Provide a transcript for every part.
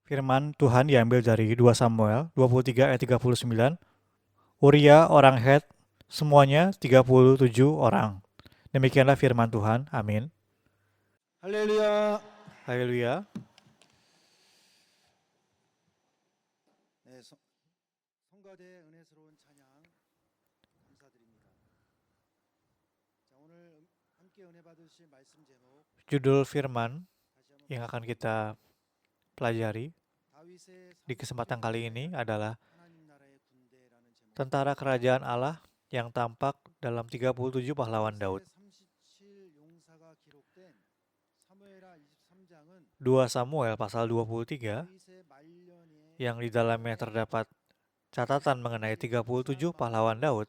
Firman Tuhan diambil dari 2 Samuel 23 ayat 39. Uria orang Het, semuanya 37 orang. Demikianlah firman Tuhan. Amin. 할렐루야. Haleluya. 네, 성가대 은혜스러운 찬양 감사드립니다. 자, 오늘 함께 은혜 받으실 말씀 제목 Judul firman 다시 한번 yang akan kita pelajari 다윗의 di kesempatan kali ini adalah 하나님 나라의 군대라는 제목. tentara kerajaan Allah yang tampak dalam 37 pahlawan Daud. 37 용사가 기록된 사무엘하 23장은 2 Samuel pasal 23 다윗의 말년에 yang di dalamnya terdapat catatan mengenai 37 pahlawan Daud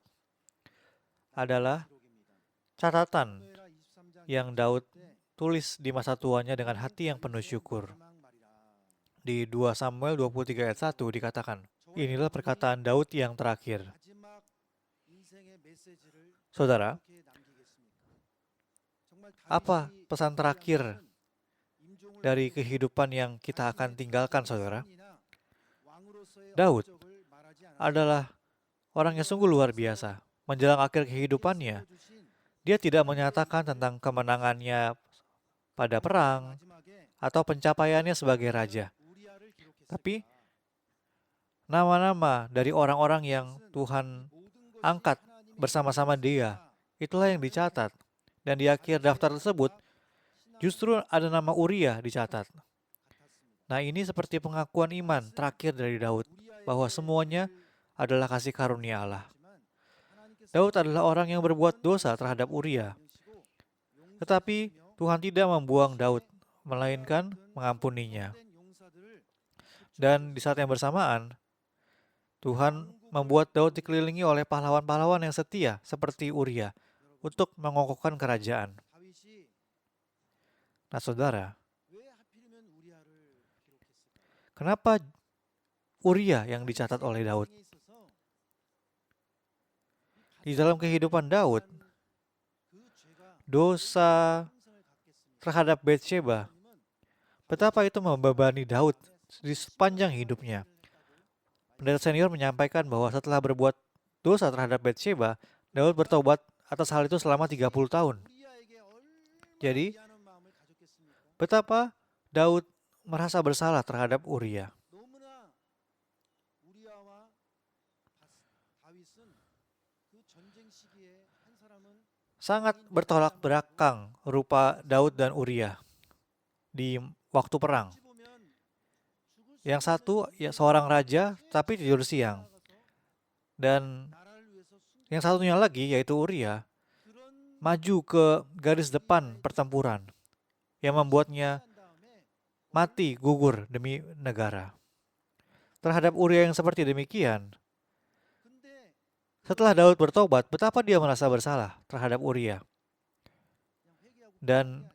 adalah 기록입니다. catatan 사무엘하 23장 yang Daud tulis di masa tuanya dengan hati yang penuh syukur. Di 2 Samuel 23 ayat 1 dikatakan, inilah perkataan Daud yang terakhir. 마지막 인생의 메시지를 Saudara, 어떻게 남기겠습니까? 정말 apa 다윗이 pesan terakhir 임종을 dari 앞두고 kehidupan yang kita akan tinggalkan, saudara? 선이나 왕으로서의 Daud 업적을 말하지 않았습니다. adalah orang yang sungguh luar biasa. Menjelang akhir kehidupannya, dia tidak menyatakan tentang kemenangannya pada perang 마지막에 atau pencapaiannya sebagai raja. 우리아를 기록했습니다. Tapi nama-nama dari orang-orang yang Tuhan 모든 것이 angkat 하나님의 bersama-sama dia, itulah yang dicatat. Dan di akhir daftar tersebut, justru ada nama Uria dicatat. Nah, ini seperti pengakuan iman terakhir dari Daud, bahwa semuanya adalah kasih karunia Allah. Daud adalah orang yang berbuat dosa terhadap Uria. Tetapi Tuhan tidak membuang Daud, melainkan mengampuninya. Dan di saat yang bersamaan, Tuhan membuat Daud dikelilingi oleh pahlawan-pahlawan yang setia seperti Uria untuk mengokohkan kerajaan. 다윗이 Nah, saudara, 왜 하필이면 우리아를 기록했을까요? kenapa Uria yang dicatat oleh Daud? 인생에 있어서 Di dalam kehidupan Daud, 그 죄가 dosa 형성을 갖겠습니다. terhadap Batsheba, betapa itu membebani Daud di sepanjang hidupnya. Pendeta senior menyampaikan bahwa setelah berbuat dosa terhadap Batsheba, Daud bertobat atas hal itu selama 30 tahun. 우리아에게 얼마나 Jadi, 미안한 마음을 가졌겠습니까? betapa Daud merasa bersalah terhadap Uria. 너무나 우리아와 다윗은 그 전쟁 시기에 한 사람은 Sangat bertolak belakang rupa Daud dan Uria di waktu perang. 어찌 보면 죽을 수 Yang satu ya seorang raja tapi tidur siang. Dan 나라를 위해서 숨 yang satunya lagi yaitu Uria 그런 maju ke garis depan pertempuran yang membuatnya 한 다음에 mati gugur demi negara. Terhadap Uria yang seperti demikian, 근데 setelah Daud bertobat, betapa dia merasa bersalah terhadap Uria. 그냥 회개하고 Dan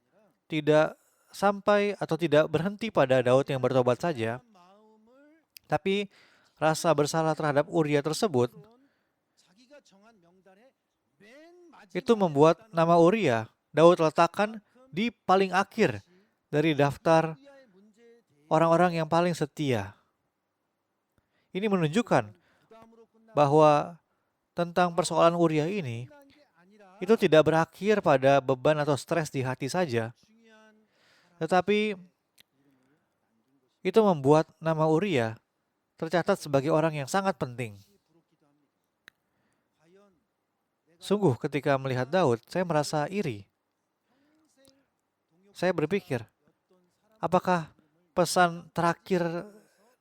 tidak sampai atau tidak berhenti pada Daud yang bertobat saja, 그런 마음을 tapi rasa bersalah terhadap Uria tersebut 자기가 정한 명단에 맨 itu membuat nama Uria Daud letakkan di paling akhir dari daftar 우리아의 문제에 대해 orang-orang yang paling setia. Ini menunjukkan 부담으로 끝나는 bahwa tentang persoalan Uria ini 게 아니라 itu tidak berakhir pada beban atau stres di hati saja, 중요한 tetapi itu membuat nama Uria tercatat sebagai orang yang sangat penting. 부럽기도 합니다. 과연 내가 Sungguh ketika melihat Daud, saya merasa iri. 평생 동역 Saya berpikir, 어떤 사람 apakah pesan terakhir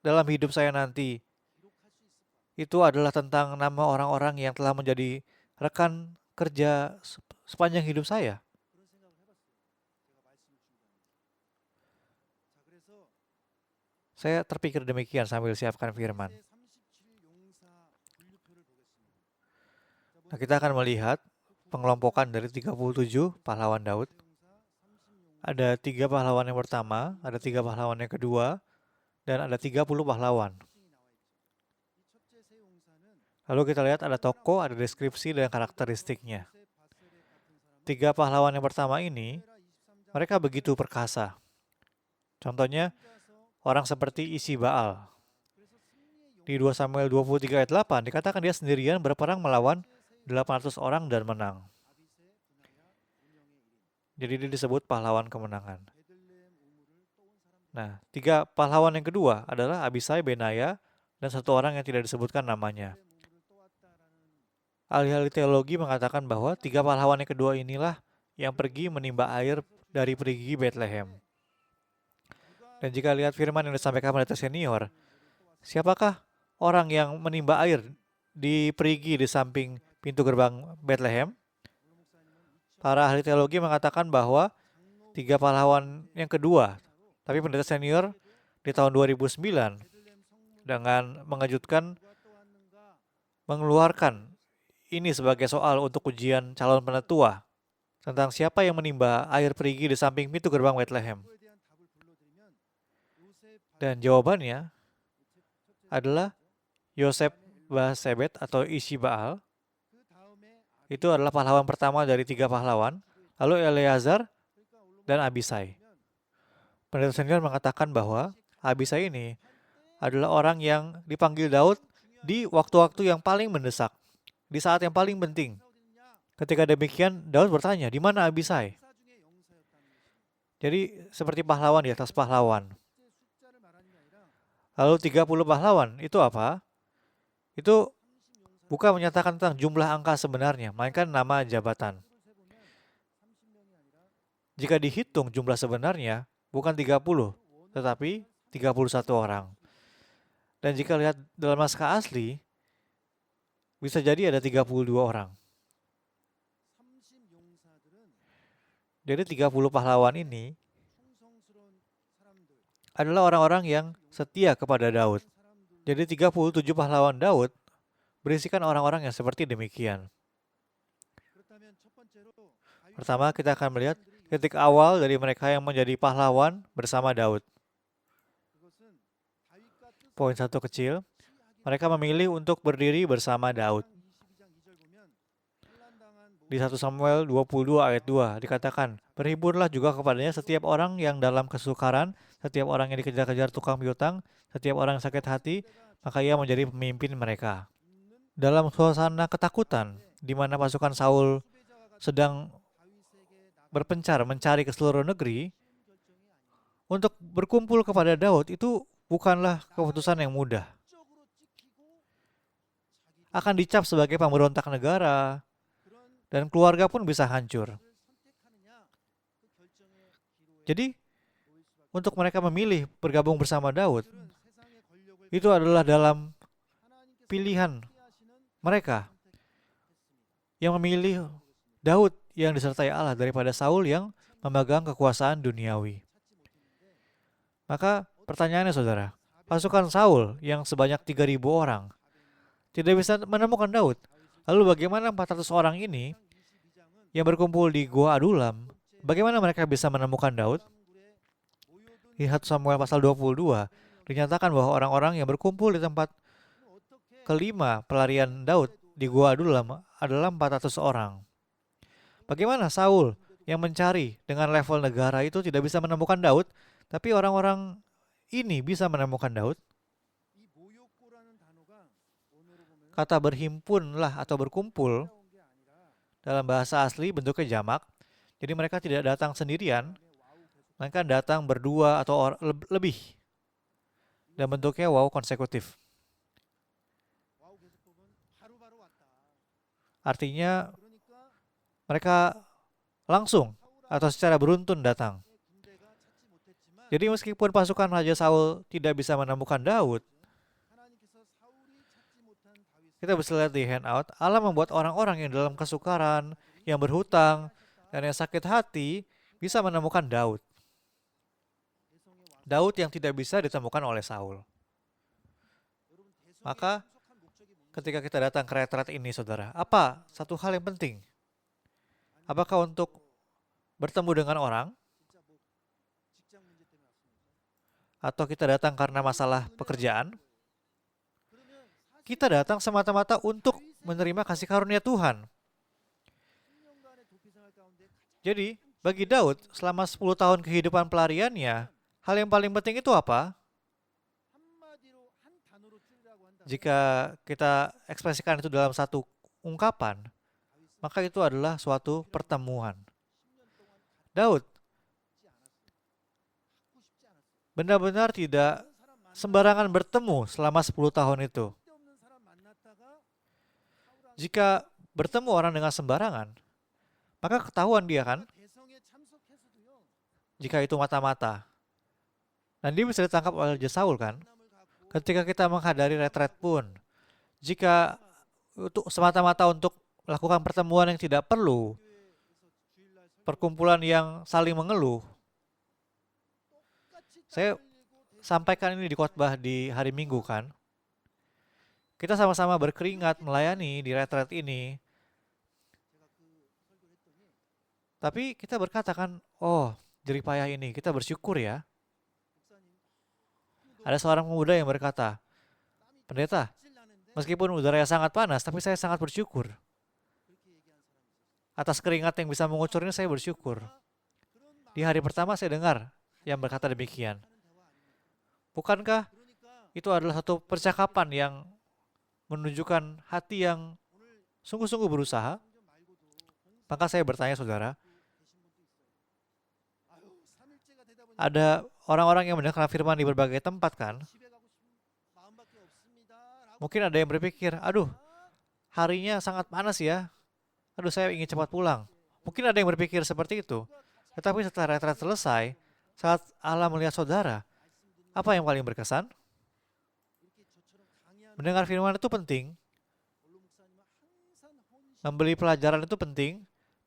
dalam hidup saya nanti 기록할 수 있을까? itu adalah tentang nama orang-orang yang telah menjadi rekan kerja sepanjang hidup saya? 그런 생각을 해봤어요. 제가 말씀을 준비하면서. 자, 그래서 Saya terpikir demikian sambil siapkan firman. 37 용사 분류표를 보겠습니다. 자, Nah, kita akan melihat pengelompokan dari 37 pahlawan Daud. 용사 30 용사 Ada 3 pahlawan yang pertama, ada 3 pahlawan yang kedua, dan ada 30 pahlawan. 특징이 나와 있죠. 이 첫째 세 용사는 Lalu kita lihat ada tokoh, ada deskripsi dan karakteristiknya. 요셉 바세렛 같은 사람은 3 pahlawan yang pertama ini, 사무엘하 23장 mereka begitu perkasa. Contohnya, 혼자서 orang seperti isi Baal. 그래서 승리의 Di 2 Samuel 23 ayat 8 dikatakan dia sendirian berperang melawan 800 orang dan menang. 아비새 분하야 운영의 일인 Jadi dia disebut pahlawan kemenangan. 베들레헴 우물을 떠온 사람들 Nah, 3 pahlawan yang kedua adalah Abisai, Benaya, dan 1 orang yang tidak disebutkan namanya. 베들레헴 우물을 떠왔다라는 Ahli-ahli teologi mengatakan bahwa 3 pahlawan yang kedua inilah yang pergi menimba air dari perigi Bethlehem. Dan jika lihat firman yang disampaikan pendeta senior, siapakah orang yang menimba air di perigi di samping pintu gerbang Bethlehem? Para ahli teologi mengatakan bahwa 3 pahlawan yang kedua, tapi pendeta senior di tahun 2009 dengan mengejutkan 누가 떠왔는가 mengeluarkan ini sebagai soal untuk ujian calon penetua tentang siapa yang menimba air perigi di samping pintu gerbang Bethlehem. 그거에 대한 답을 불러드리면 요셉 Dan jawabannya adalah Yosef Basebet atau isi Baal. 그 다음에 Itu adalah pahlawan pertama dari 3 pahlawan, lalu Eleazar dan Abisai. Pendeta senior mengatakan bahwa Abisai ini adalah orang yang dipanggil Daud di waktu-waktu yang paling mendesak, di saat yang paling penting. Ketika demikian, Daud bertanya, di mana Abisai? 사 중에 영사였다는 것입니다. Jadi seperti pahlawan di atas pahlawan. 실제 숫자를 말하는 게 아니라 Lalu 30 pahlawan, itu apa? Itu bukan menyatakan tentang jumlah angka sebenarnya, melainkan nama jabatan. 수를 세보면 30명이 아니라 Jika dihitung jumlah sebenarnya, bukan 30, tetapi 31 orang. Dan jika lihat dalam naskah asli, bisa jadi ada 32 orang. 30 용사들은 Jadi 30 pahlawan ini 충성스러운 사람들, adalah orang-orang yang setia kepada Daud. 사람들 Jadi 37 pahlawan Daud berisikan orang-orang yang seperti demikian. 그렇다면 첫 번째로 Pertama, kita akan melihat titik awal dari mereka yang menjadi pahlawan bersama Daud. 그것은 다윗과 뜻을 Poin 1 kecil, 취하기 mereka memilih untuk berdiri bersama Daud. 22장 2절 보면 환난당한 Di 1 Samuel 22 ayat 2 dikatakan, berhiburlah juga kepadanya setiap orang yang dalam kesukaran, setiap orang yang dikejar-kejar tukang piutang, setiap orang yang sakit hati, maka ia menjadi pemimpin mereka. Dalam suasana ketakutan, di mana pasukan Saul sedang 다윗에게 나가 berpencar mencari ke seluruh negeri, 결정이 아니라 untuk berkumpul kepada Daud itu bukanlah keputusan yang mudah. 적으로 찍히고 자기 Akan dicap sebagai pemberontak negara, 그런 dan keluarga pun bisa hancur. 을 선택하느냐 그 결정의 기로에 Jadi, 놓일 수밖에 untuk mereka memilih bergabung bersama Daud, 그들은 세상의 권력을 itu adalah dalam 하나님께서 pilihan 함께하시는 mereka 선택했습니다. yang memilih Daud yang disertai Allah daripada Saul yang memegang kekuasaan duniawi. 찾지 못했는데 Maka pertanyaannya saudara, pasukan Saul yang sebanyak 3.000 orang tidak bisa menemukan Daud. Lalu bagaimana 400 orang ini 22장은 yang berkumpul di Gua Adulam, bagaimana mereka bisa menemukan Daud? 굴에 모여든 Di 1 Samuel pasal 22 dinyatakan bahwa orang-orang yang berkumpul di tempat 어떻게 kelima pelarian Daud di Gua Adulam adalah 400 orang. Bagaimana Saul yang mencari dengan level negara itu tidak bisa menemukan Daud, tapi orang-orang ini bisa menemukan Daud? 이 모욕고라는 단어가 원어로 보면 Kata berhimpunlah atau berkumpul 따라온 게 아니라 dalam bahasa asli bentuknya jamak. Jadi mereka tidak datang sendirian, 와우 계속 melainkan datang berdua atau lebih. Dan bentuknya waw konsekutif. 와우 계속법은 바로바로 왔다. Artinya 그러니까 mereka langsung atau secara beruntun datang. 군대가 찾지 못했지만 Jadi meskipun pasukan Raja Saul tidak bisa menemukan Daud, 하나님께서 사울이 찾지 못한 다윗을 kita bisa lihat di handout, Allah membuat orang-orang yang dalam kesukaran, yang berhutang, dan yang sakit hati bisa menemukan Daud. 대성에 와서 Daud yang tidak bisa ditemukan oleh Saul. 여러분 대성에 Maka 참석한 목적이 뭡니까? ketika kita datang ke retret ini saudara, apa satu hal yang penting? Apakah untuk bertemu dengan orang, 진짜 뭐 직장 문제 때문에 왔습니까? atau kita datang karena masalah pekerjaan? 그러면 사실 Kita datang semata-mata untuk menerima kasih karunia Tuhan. 10년간의 도피 생활 가운데 가장 Jadi, bagi Daud, selama 10 tahun kehidupan pelariannya, hal yang paling penting itu apa? 한마디로 한 단어로 줄이라고 한다면 Jika kita ekspresikan itu dalam satu ungkapan, 다윗은 maka itu adalah suatu pertemuan. 10년 동안 Daud 갖지 않았어요. 갖고 싶지 않았어요. benar-benar tidak 없는 사람 sembarangan bertemu selama 10 tahun itu. 쓸데없는 사람 만났다가 사울한테 Jika bertemu orang dengan sembarangan, maka ketahuan dia kan, 대성에 참석해서도요. jika itu mata-mata. Dan dia bisa ditangkap oleh Raja Saul kan. 만남을 갖고 Ketika kita menghadari retret pun, jika untuk semata-mata untuk melakukan pertemuan yang tidak perlu, 교회에서 주일날 설교 perkumpulan yang saling mengeluh, 똑같이 saya 땀 흘리고 sampaikan ini di khotbah di hari Minggu kan. Kita sama-sama berkeringat melayani di retret ini, 제가 그 설교를 했더니 tapi kita berkata kan, oh jerih payah ini, kita bersyukur ya. 목사님 Ada seorang pemuda yang berkata, pendeta, 질 나는데 meskipun udaranya sangat panas, tapi saya sangat bersyukur. 그렇게 얘기한 사람이 있었어요. Atas keringat yang bisa mengucur ini saya bersyukur. 그런 Di hari pertama saya dengar yang berkata demikian. 하는 대화 아닙니까? Bukankah 그러니까 itu adalah satu percakapan yang menunjukkan hati yang 오늘 sungguh-sungguh berusaha? 성경 말고도 봉사 Maka saya bertanya saudara, 계신 분도 있어요. 아유, 3일째가 되다 보니까 ada orang-orang yang mendengar firman di berbagai tempat kan? 집에 가고 싶은 마음밖에 없습니다라고 Mungkin ada yang berpikir, aduh harinya sangat panas ya. Aduh saya ingin cepat pulang. Mungkin ada yang berpikir seperti itu. Tetapi setelah retret selesai, saat Allah melihat saudara, apa yang paling berkesan? 이렇게 저처럼 강의하는 Mendengar firman itu penting, 원로 목사님은 항상 헌신 membeli pelajaran itu penting,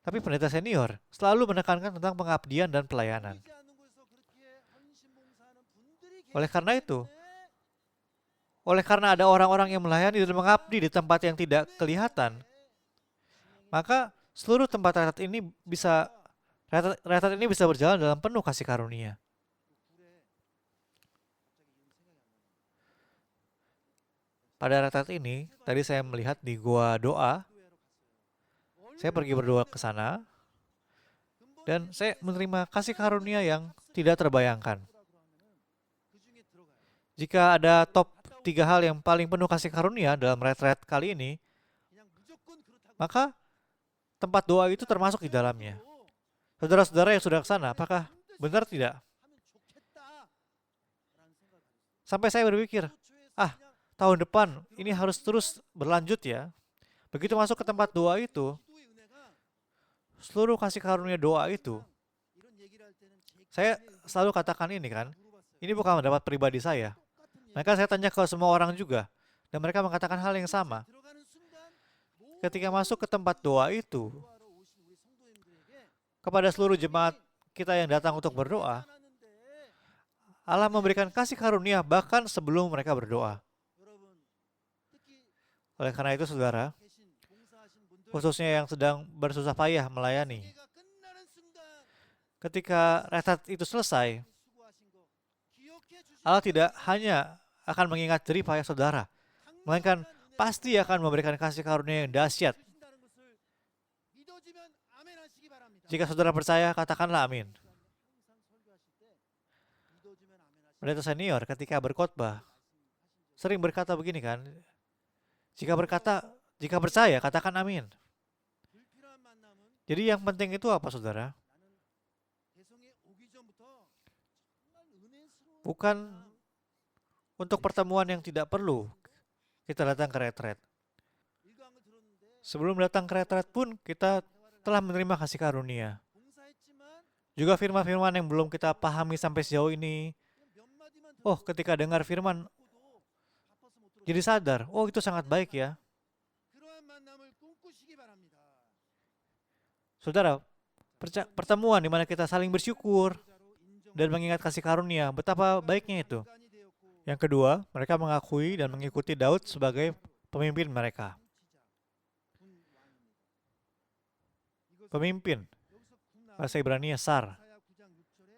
tapi pendeta senior selalu menekankan tentang pengabdian dan pelayanan. 보이지 않는 곳에서 그렇게 헌신 봉사하는 분들이 Oleh karena itu, 때문에 oleh karena ada orang-orang yang melayani dan mengabdi di tempat yang tidak kelihatan, maka seluruh tempat retret ini bisa retret ini bisa berjalan dalam penuh kasih karunia. 그 굴에 갑자기 이름 생각이 안 나네. Pada retret ini, tadi saya melihat di gua doa, 교회로 갔어요. saya pergi berdoa ke sana, dan saya menerima kasih karunia yang tidak terbayangkan. 그 중에 들어가요. Jika ada top 3 hal yang paling penuh kasih karunia dalam retret kali ini, 그냥 무조건 그렇다고. maka tempat doa itu termasuk di dalamnya. 또 Saudara-saudara yang sudah ke sana, apakah benar tidak? 하면 좋겠다라는 생각을 했어요. Sampai saya berpikir, 초초에서 ah, tahun depan ini harus terus berlanjut ya. Begitu masuk ke tempat doa itu, 기도의 은혜가 seluruh kasih karunia doa itu, 이런 얘기를 할 때는 제 saya 기도에 selalu katakan ini kan, 물어봤어요. ini bukan pendapat pribadi saya. 똑같은 얘기. Maka saya tanya ke semua orang juga, dan mereka mengatakan hal yang sama. 들어가는 순간 Ketika masuk ke tempat doa itu, 기도하러 오신 우리 성도님들에게 kepada seluruh jemaat kita yang datang untuk berdoa, 하는데 Allah memberikan kasih karunia bahkan sebelum mereka berdoa. 여러분 특히 Oleh karena itu saudara, 계신 봉사하신 분들 khususnya yang sedang bersusah payah melayani, 세계가 끝나는 순간 ketika retret itu selesai, 수고하신 거 기억해 주시고 Allah tidak hanya akan mengingat jerih payah saudara, melainkan pasti akan memberikan kasih karunia yang dahsyat. 주신다는 것을 믿어지면 아멘 하시기 바랍니다. Jika saudara percaya, katakanlah amin. 항상 설교하실 때 믿어지면 아멘 하시기 Pendeta senior ketika berkhotbah sering berkata begini kan, jika percaya, katakan amin. 불필요한 만남은 Jadi yang penting itu apa saudara? 나는 대성에 오기 전부터 정말 은혜스러운 Bukan untuk pertemuan yang tidak perlu kita datang ke retret. 일강을 들었는데 Sebelum datang ke retret pun kita telah menerima kasih karunia. 봉사했지만 Juga firman-firman yang belum kita pahami sampai sejauh ini, 그냥 몇 마디만 oh ketika dengar firman 듣고도 바빠서 못 들어. jadi sadar, oh itu sangat baik ya. 그러한 만남을 꿈꾸시기 바랍니다. Saudara, pertemuan di mana kita saling bersyukur 자로 인정. dan mengingat kasih karunia, betapa baiknya itu. 간이 되었고 Yang kedua, mereka mengakui dan mengikuti Daud sebagai pemimpin mereka. 통치자, 군 왕입니다. 이것은 Pemimpin, 여기서 군 bahasa Ibrani Sar, 이사야 9장 6절에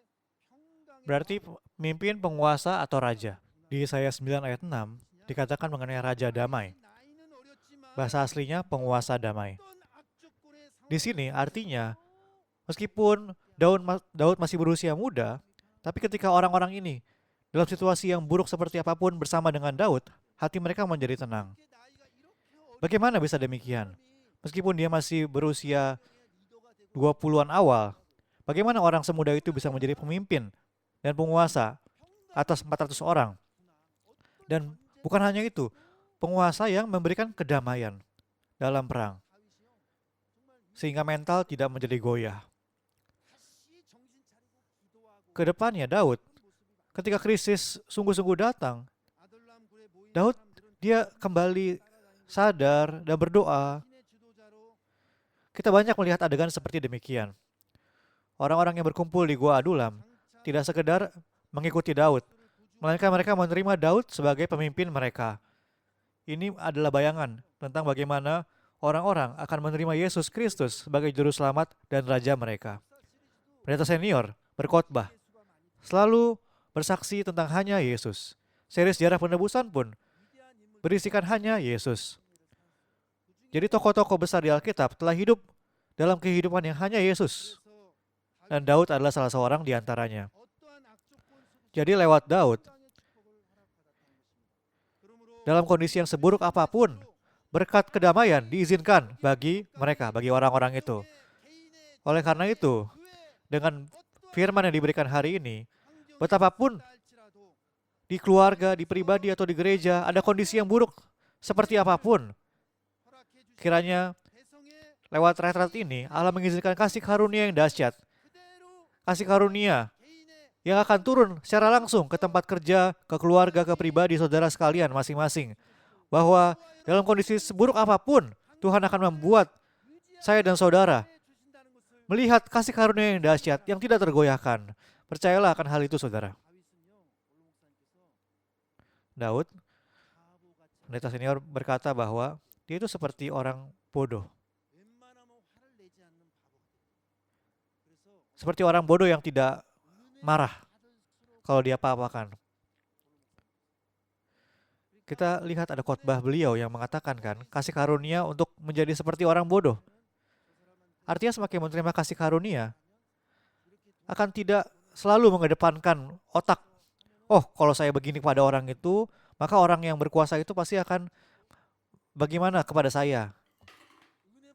평강의 berarti pemimpin, penguasa atau raja. Di Yesaya 9 ayat 6 dikatakan mengenai raja damai. 나이는 어렸지만 Bahasa aslinya penguasa damai. 어떤 악조건의 Di sini artinya, meskipun Daud masih berusia muda, tapi ketika orang-orang ini dalam situasi yang buruk seperti apapun bersama dengan Daud, hati mereka menjadi tenang. Bagaimana bisa demikian? Meskipun dia masih berusia 20-an awal, bagaimana orang semuda itu bisa menjadi pemimpin dan penguasa atas 400 orang? Dan bukan hanya itu, penguasa yang memberikan kedamaian dalam perang, sehingga mental tidak menjadi goyah. Kedepannya Daud, ketika krisis sungguh-sungguh datang, Daud dia kembali sadar dan berdoa. Kita banyak melihat adegan seperti demikian. Orang-orang yang berkumpul di Gua Adulam tidak sekedar mengikuti Daud, melainkan mereka menerima Daud sebagai pemimpin mereka. Ini adalah bayangan tentang bagaimana orang-orang akan menerima Yesus Kristus sebagai juru selamat dan raja mereka. Pendeta senior berkhotbah selalu bersaksi tentang hanya Yesus. Seri sejarah penebusan pun berisikan hanya Yesus. Jadi tokoh-tokoh besar di Alkitab telah hidup dalam kehidupan yang hanya Yesus. Dan Daud adalah salah seorang di antaranya. Jadi lewat Daud, dalam kondisi yang seburuk apapun, berkat kedamaian diizinkan bagi mereka, bagi orang-orang itu. Oleh karena itu, dengan firman yang diberikan hari ini, betapapun di keluarga, di pribadi, atau di gereja, ada kondisi yang buruk seperti apapun, kiranya lewat retret ini, Allah mengizinkan kasih karunia yang dahsyat. Kasih karunia yang akan turun secara langsung ke tempat kerja, ke keluarga, ke pribadi, saudara sekalian masing-masing. Bahwa dalam kondisi seburuk apapun, Tuhan akan membuat saya dan saudara melihat kasih karunia yang dahsyat, yang tidak tergoyahkan. Percayalah akan hal itu, saudara. Daud, pendeta senior berkata bahwa dia itu seperti orang bodoh. Seperti orang bodoh yang tidak marah kalau dia apa-apakan. Kita lihat ada khotbah beliau yang mengatakan kan, kasih karunia untuk menjadi seperti orang bodoh. Artinya semakin menerima kasih karunia, akan tidak selalu mengedepankan otak. Oh, kalau saya begini kepada orang itu, maka orang yang berkuasa itu pasti akan bagaimana kepada saya.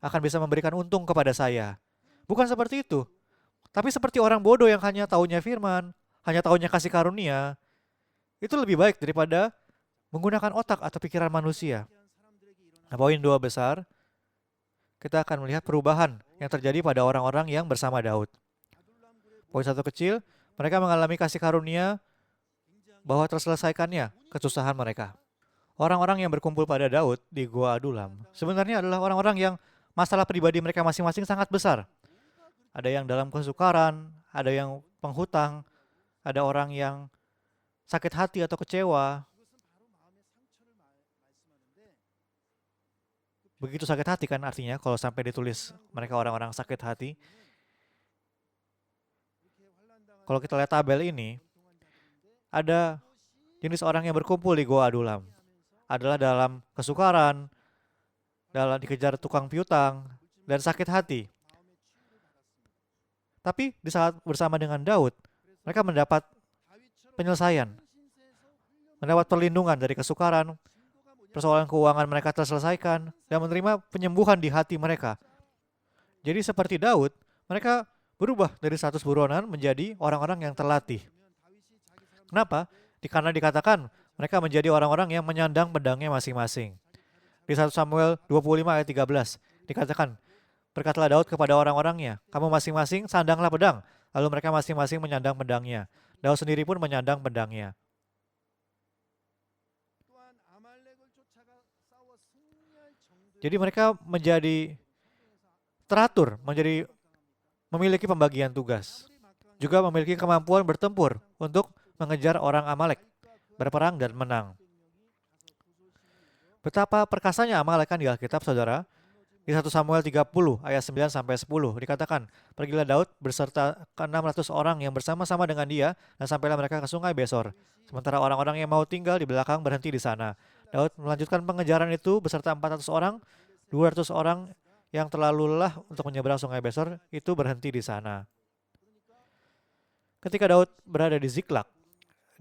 Akan bisa memberikan untung kepada saya. Bukan seperti itu. Tapi seperti orang bodoh yang hanya taunya firman, hanya taunya kasih karunia, itu lebih baik daripada menggunakan otak atau pikiran manusia. Nah, poin 2 besar, kita akan melihat perubahan yang terjadi pada orang-orang yang bersama Daud. Poin 1 kecil, mereka mengalami kasih karunia bahwa terselesaikannya kesusahan mereka. Orang-orang yang berkumpul pada Daud di Gua Adulam sebenarnya adalah orang-orang yang masalah pribadi mereka masing-masing sangat besar. Ada yang dalam kesukaran, ada yang penghutang, ada orang yang sakit hati atau kecewa. Begitu sakit hati kan artinya kalau sampai ditulis mereka orang-orang sakit hati. Kalau kita lihat tabel ini, ada jenis orang yang berkumpul di Gua Adulam. Adalah dalam kesukaran, dalam dikejar tukang piutang, dan sakit hati. Tapi di saat bersama dengan Daud, mereka mendapat penyelesaian, mendapat perlindungan dari kesukaran, persoalan keuangan mereka terselesaikan, dan menerima penyembuhan di hati mereka. Jadi seperti Daud, mereka berubah dari status buronan menjadi orang-orang yang terlatih. Kenapa? Karena dikatakan mereka menjadi orang-orang yang menyandang pedangnya masing-masing. Di 1 Samuel 25 ayat 13 dikatakan, berkatalah Daud kepada orang-orangnya, kamu masing-masing sandanglah pedang. Lalu mereka masing-masing menyandang pedangnya. Daud sendiri pun menyandang pedangnya. Jadi mereka menjadi teratur, memiliki pembagian tugas. Juga memiliki kemampuan bertempur untuk mengejar orang Amalek, berperang dan menang. Betapa perkasanya Amalek kan di Alkitab, saudara. Di 1 Samuel 30 ayat 9-10 dikatakan, pergilah Daud beserta 600 orang yang bersama-sama dengan dia dan sampailah mereka ke sungai Besor. Sementara orang-orang yang mau tinggal di belakang berhenti di sana. Daud melanjutkan pengejaran itu beserta 400 orang, 200 orang yang terlalu lelah untuk menyeberang sungai Besor itu berhenti di sana. Ketika Daud berada di Ziklag,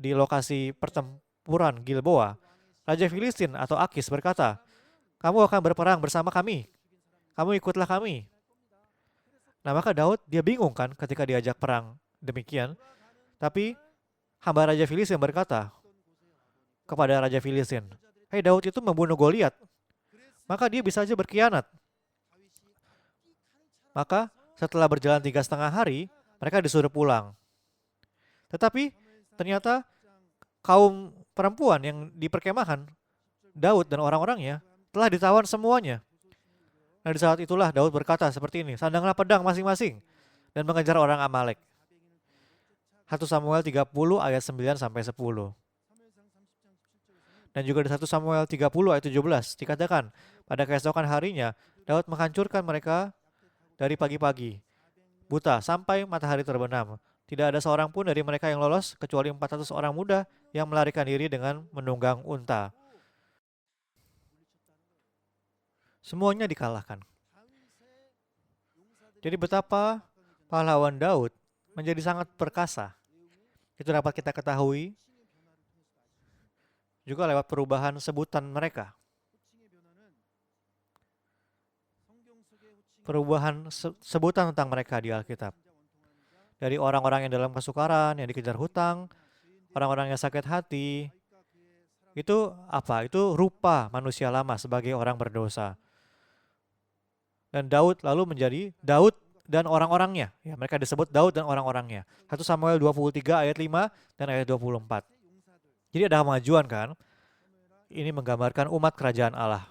di lokasi pertempuran Gilboa, Raja Filistin atau Akis berkata, "Kamu akan berperang bersama kami. Kamu ikutlah kami." Nah, maka Daud dia bingung kan ketika diajak perang demikian. Tapi hamba Raja Filistin berkata kepada Raja Filistin, "Hei, Daud itu membunuh Goliat." Maka dia bisa aja berkhianat. Maka setelah berjalan 3,5 hari, mereka disuruh pulang. Tetapi ternyata kaum perempuan yang di perkemahan, Daud dan orang-orangnya, telah ditawan semuanya. Nah, di saat itulah Daud berkata seperti ini, "Sandanglah pedang masing-masing dan mengejar orang Amalek." 1 Samuel 30 ayat 9 sampai 10. Dan juga di 1 Samuel 30 ayat 17 dikatakan, pada keesokan harinya Daud menghancurkan mereka dari pagi-pagi buta sampai matahari terbenam. Tidak ada seorang pun dari mereka yang lolos kecuali 400 orang muda yang melarikan diri dengan menunggang unta. Semuanya dikalahkan. Jadi betapa pahlawan Daud menjadi sangat perkasa. Itu dapat kita ketahui juga lewat perubahan sebutan mereka. Perubahan sebutan tentang mereka di Alkitab. Dari orang-orang yang dalam kesukaran, yang dikejar hutang, orang-orang yang sakit hati, itu apa? Itu rupa manusia lama sebagai orang berdosa. Dan Daud lalu menjadi Daud dan orang-orangnya. Ya, mereka disebut Daud dan orang-orangnya. 1 Samuel 23 ayat 5 dan ayat 24. Jadi ada kemajuan kan? Ini menggambarkan umat kerajaan Allah.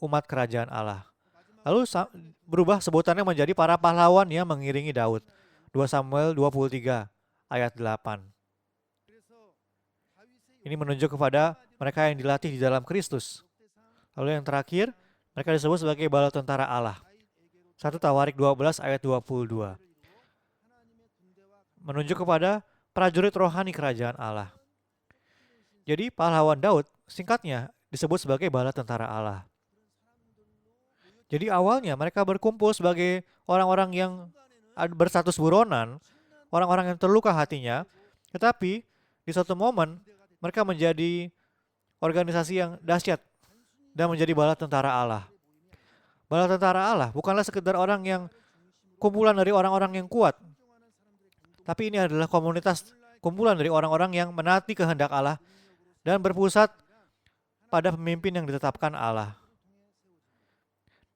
Umat kerajaan Allah. Lalu berubah sebutannya menjadi para pahlawan yang mengiringi Daud. 2 Samuel 23 ayat 8. Ini menunjuk kepada mereka yang dilatih di dalam Kristus. Lalu yang terakhir, mereka disebut sebagai bala tentara Allah. 1 Tawarik 12 ayat 22. Menunjuk kepada prajurit rohani kerajaan Allah. Jadi pahlawan Daud singkatnya disebut sebagai bala tentara Allah. Jadi awalnya mereka berkumpul sebagai orang-orang yang berstatus buronan, orang-orang yang terluka hatinya, tetapi di suatu momen mereka menjadi organisasi yang dahsyat dan menjadi bala tentara Allah. Bala tentara Allah bukanlah sekedar orang yang kumpulan dari orang-orang yang kuat, tapi ini adalah komunitas kumpulan dari orang-orang yang menaati kehendak Allah dan berpusat pada pemimpin yang ditetapkan Allah.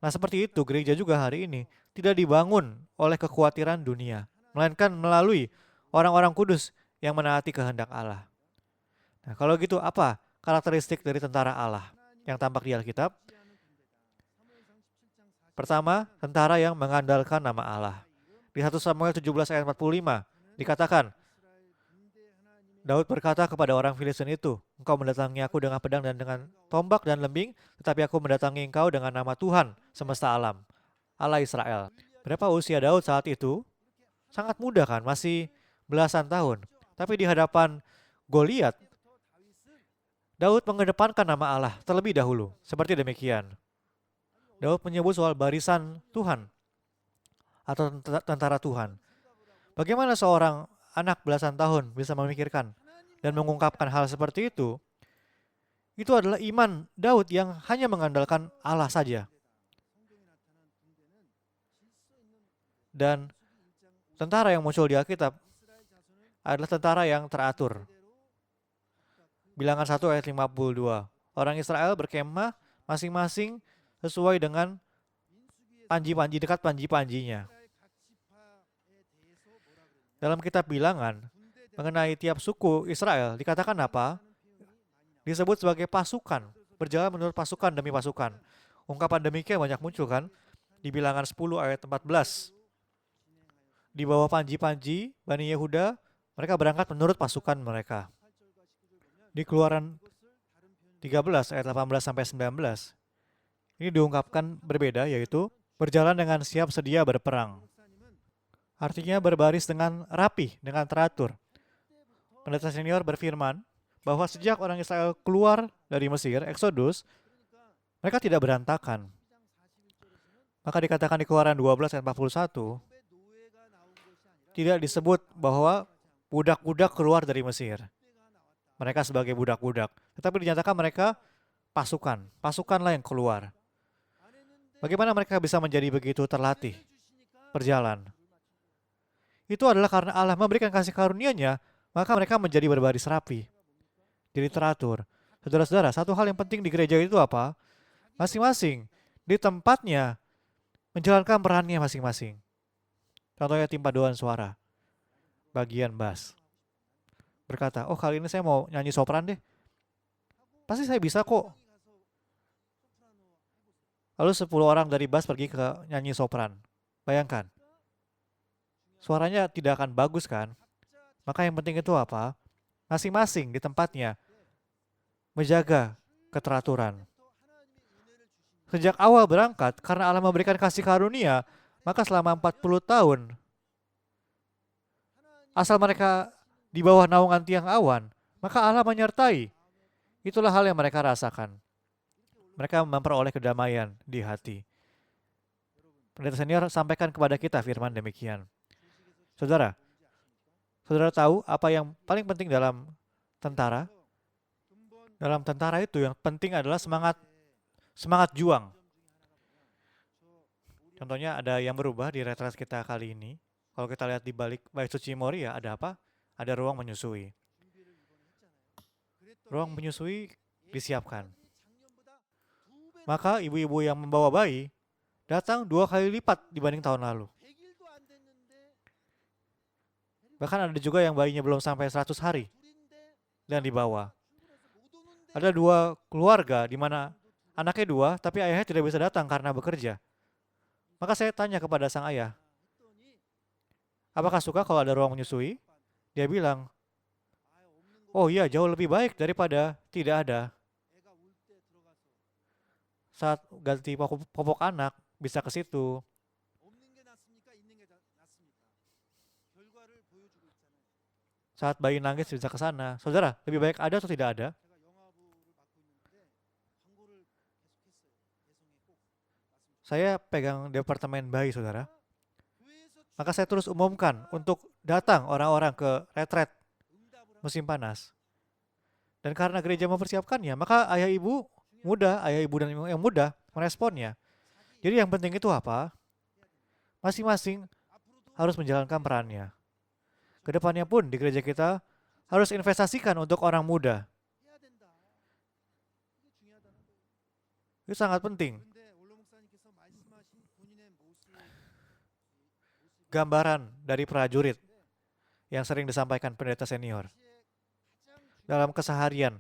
Nah, seperti itu gereja juga hari ini tidak dibangun oleh kekhawatiran dunia, melainkan melalui orang-orang kudus yang menaati kehendak Allah. Nah, kalau gitu apa karakteristik dari tentara Allah yang tampak di Alkitab? Pertama, tentara yang mengandalkan nama Allah. Di 1 Samuel 17 ayat 45 dikatakan, Daud berkata kepada orang Filistin itu, "Engkau mendatangi aku dengan pedang dan dengan tombak dan lembing, tetapi aku mendatangi engkau dengan nama Tuhan semesta alam, Allah Israel." Berapa usia Daud saat itu? Sangat muda kan, masih belasan tahun. Tapi di hadapan Goliat, Daud mengedepankan nama Allah terlebih dahulu. Seperti demikian. Daud menyebut soal barisan Tuhan atau tentara Tuhan. Bagaimana seorang anak belasan tahun bisa memikirkan dan mengungkapkan hal seperti itu? Itu adalah iman Daud yang hanya mengandalkan Allah saja. Dan tentara yang muncul di Alkitab adalah tentara yang teratur. Bilangan 1 ayat 52. Orang Israel berkemah masing-masing sesuai dengan panji-panji, dekat panji-panjinya. Dalam kitab Bilangan, mengenai tiap suku Israel, dikatakan apa? Disebut sebagai pasukan, berjalan menurut pasukan demi pasukan. Ungkapan demikian banyak muncul kan? Di Bilangan 10 ayat 14. Di bawah panji-panji Bani Yehuda, mereka berangkat menurut pasukan mereka. Di Keluaran 13 ayat 18 sampai 19, ini diungkapkan berbeda, yaitu berjalan dengan siap sedia berperang. Artinya berbaris dengan rapi, dengan teratur. Pendeta senior berfirman bahwa sejak orang Israel keluar dari Mesir, Exodus, mereka tidak berantakan. Maka dikatakan di Keluaran 12 ayat 41, tidak disebut bahwa budak-budak keluar dari Mesir. Mereka sebagai budak-budak. Tetapi dinyatakan mereka pasukan. Pasukanlah yang keluar. Bagaimana mereka bisa menjadi begitu terlatih, berjalan? Itu adalah karena Allah memberikan kasih karunia-Nya, maka mereka menjadi berbaris rapi, jadi teratur. Saudara-saudara, satu hal yang penting di gereja itu apa? Masing-masing di tempatnya menjalankan perannya masing-masing. Contohnya tim paduan suara, bagian bass. Berkata, oh kali ini saya mau nyanyi sopran deh. Pasti saya bisa kok. Lalu 10 orang dari bass pergi ke nyanyi sopran. Bayangkan. Suaranya tidak akan bagus kan? Maka yang penting itu apa? Masing-masing di tempatnya menjaga keteraturan. Sejak awal berangkat, karena Allah memberikan kasih karunia, maka selama 40 tahun, asal mereka di bawah naungan tiang awan, maka Allah menyertai. Itulah hal yang mereka rasakan. Mereka memperoleh kedamaian di hati. Pendeta senior sampaikan kepada kita firman demikian. Saudara, saudara tahu apa yang paling penting dalam tentara? Dalam tentara itu yang penting adalah semangat juang. Contohnya ada yang berubah di retret kita kali ini. Kalau kita lihat di balik bait suci Moria ada apa? Ada ruang menyusui. Ruang menyusui disiapkan. Maka ibu-ibu yang membawa bayi datang 2 kali lipat dibanding tahun lalu. Bahkan ada juga yang bayinya belum sampai 100 hari dan dibawa. Ada 2 keluarga di mana anaknya 2, tapi ayahnya tidak bisa datang karena bekerja. Maka saya tanya kepada sang ayah, apakah suka kalau ada ruang menyusui? Dia bilang, oh iya jauh lebih baik daripada tidak ada. Saat ganti popok anak, bisa ke situ. Saat bayi nangis bisa ke sana. Saudara, lebih baik ada atau tidak ada? Saya pegang departemen bayi, saudara. Maka saya terus umumkan untuk datang orang-orang ke retret musim panas. Dan karena gereja mempersiapkannya, maka ayah ibu dan yang muda meresponnya. Jadi yang penting itu apa? Masing-masing harus menjalankan perannya. Kedepannya pun di gereja kita harus investasikan untuk orang muda. Itu sangat penting. Gambaran dari prajurit yang sering disampaikan pendeta senior. Dalam keseharian,